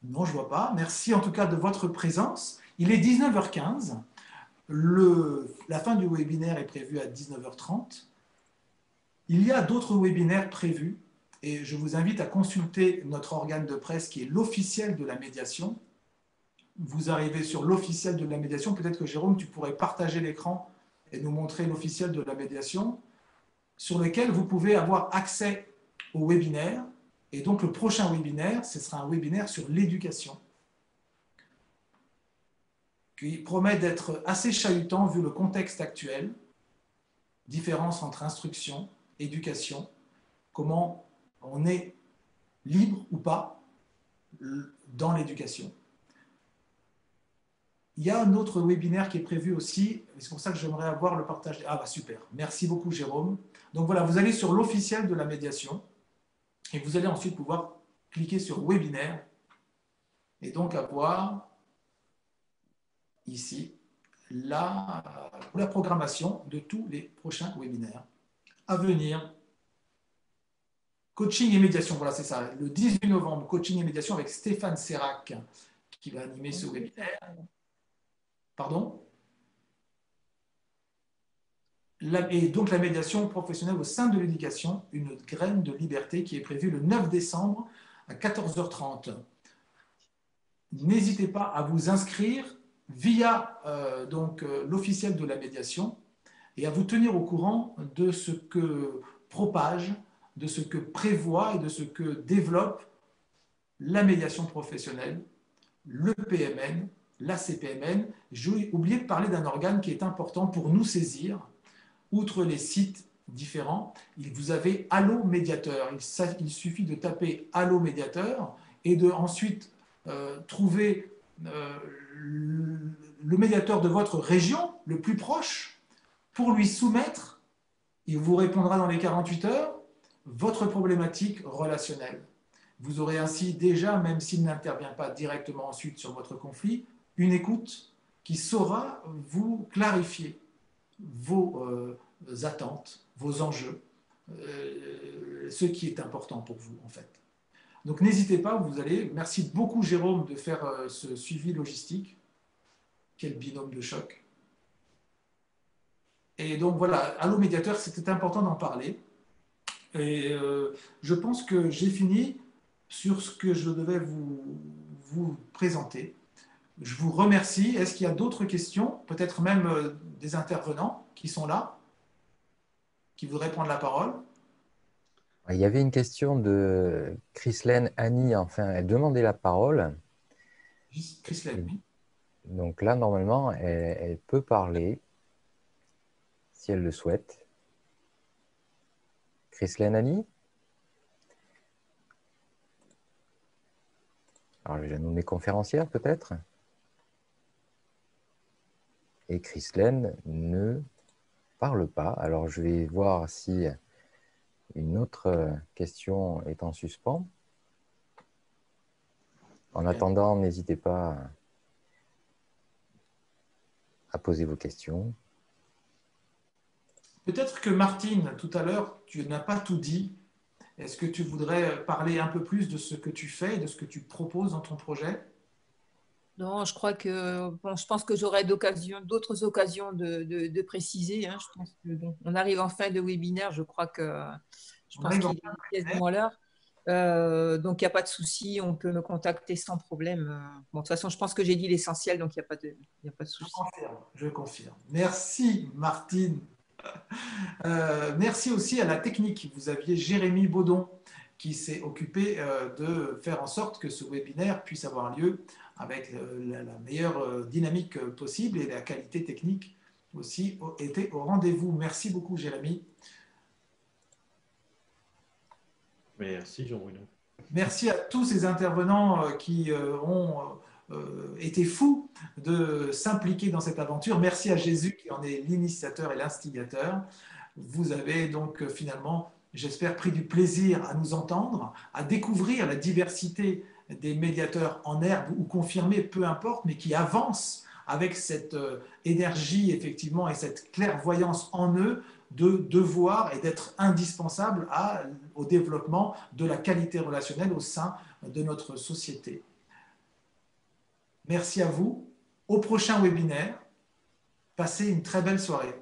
S1: Non, je ne vois pas. Merci en tout cas de votre présence. Il est 19h15. La fin du webinaire est prévue à 19h30. Il y a d'autres webinaires prévus et je vous invite à consulter notre organe de presse qui est l'officiel de la médiation. Vous arrivez sur l'officiel de la médiation. Peut-être que Jérôme, tu pourrais partager l'écran et nous montrer l'officiel de la médiation sur lequel vous pouvez avoir accès au webinaire. Et donc le prochain webinaire, ce sera un webinaire sur l'éducation qui promet d'être assez chahutant vu le contexte actuel, différence entre instruction, éducation, comment on est libre ou pas dans l'éducation. Il y a un autre webinaire qui est prévu aussi, c'est pour ça que j'aimerais avoir le partage. Ah bah super, merci beaucoup Jérôme. Donc voilà, vous allez sur l'officiel de la médiation et vous allez ensuite pouvoir cliquer sur webinaire et donc avoir ici la programmation de tous les prochains webinaires à venir. Coaching et médiation, voilà c'est ça, le 18 novembre, coaching et médiation avec Stéphane Sérac qui va animer ce webinaire. Pardon? Et donc la médiation professionnelle au sein de l'éducation, une graine de liberté qui est prévue le 9 décembre à 14h30. N'hésitez pas à vous inscrire via l'officiel de la médiation et à vous tenir au courant de ce que propage, de ce que prévoit et de ce que développe la médiation professionnelle, le PMN, la CPMN. J'ai oublié de parler d'un organe qui est important pour nous saisir. Outre les sites différents, vous avez Allo Médiateur. Il suffit de taper Allo Médiateur et de ensuite trouver le médiateur de votre région, le plus proche, pour lui soumettre, il vous répondra dans les 48 heures, votre problématique relationnelle. Vous aurez ainsi déjà, même s'il n'intervient pas directement ensuite sur votre conflit, une écoute qui saura vous clarifier vos attentes, vos enjeux, ce qui est important pour vous en fait. Donc n'hésitez pas, vous allez. Merci beaucoup Jérôme de faire ce suivi logistique. Quel binôme de choc. Et donc voilà, Allo Médiateur, c'était important d'en parler. Et je pense que j'ai fini sur ce que je devais vous présenter. Je vous remercie. Est-ce qu'il y a d'autres questions? Peut-être même des intervenants qui sont là, qui voudraient prendre la parole?
S5: Il y avait une question de Chrislène Annie. Enfin, elle demandait la parole.
S1: Chrislène, oui.
S5: Donc là, normalement, elle peut parler si elle le souhaite. Chrislène Annie? Alors, je vais la nommer conférencière, peut-être. Et Chrislène ne parle pas. Alors, je vais voir si une autre question est en suspens. En attendant, n'hésitez pas à poser vos questions.
S1: Peut-être que Martine, tout à l'heure, tu n'as pas tout dit. Est-ce que tu voudrais parler un peu plus de ce que tu fais et de ce que tu proposes dans ton projet?
S6: Non, je crois que je pense que j'aurai d'autres occasions de préciser. Hein. Je pense que on arrive en fin de webinaire. Je pense qu'il est quasiment l'heure. Donc il n'y a pas de souci, on peut me contacter sans problème. Bon, de toute façon, je pense que j'ai dit l'essentiel, donc il n'y a pas de souci.
S1: Je confirme. Merci Martine. Merci aussi à la technique. Vous aviez Jérémy Baudon qui s'est occupé de faire en sorte que ce webinaire puisse avoir lieu avec la meilleure dynamique possible, et la qualité technique aussi était au rendez-vous. Merci beaucoup Jérémy.
S16: Merci Jean-Bruno.
S1: Merci à tous ces intervenants qui ont été fous de s'impliquer dans cette aventure. Merci à Jésus qui en est l'initiateur et l'instigateur. Vous avez donc finalement, j'espère, pris du plaisir à nous entendre, à découvrir la diversité des médiateurs en herbe ou confirmés, peu importe, mais qui avancent avec cette énergie effectivement et cette clairvoyance en eux de voir et d'être indispensable au développement de la qualité relationnelle au sein de notre société. Merci à vous. Au prochain webinaire. Passez une très belle soirée.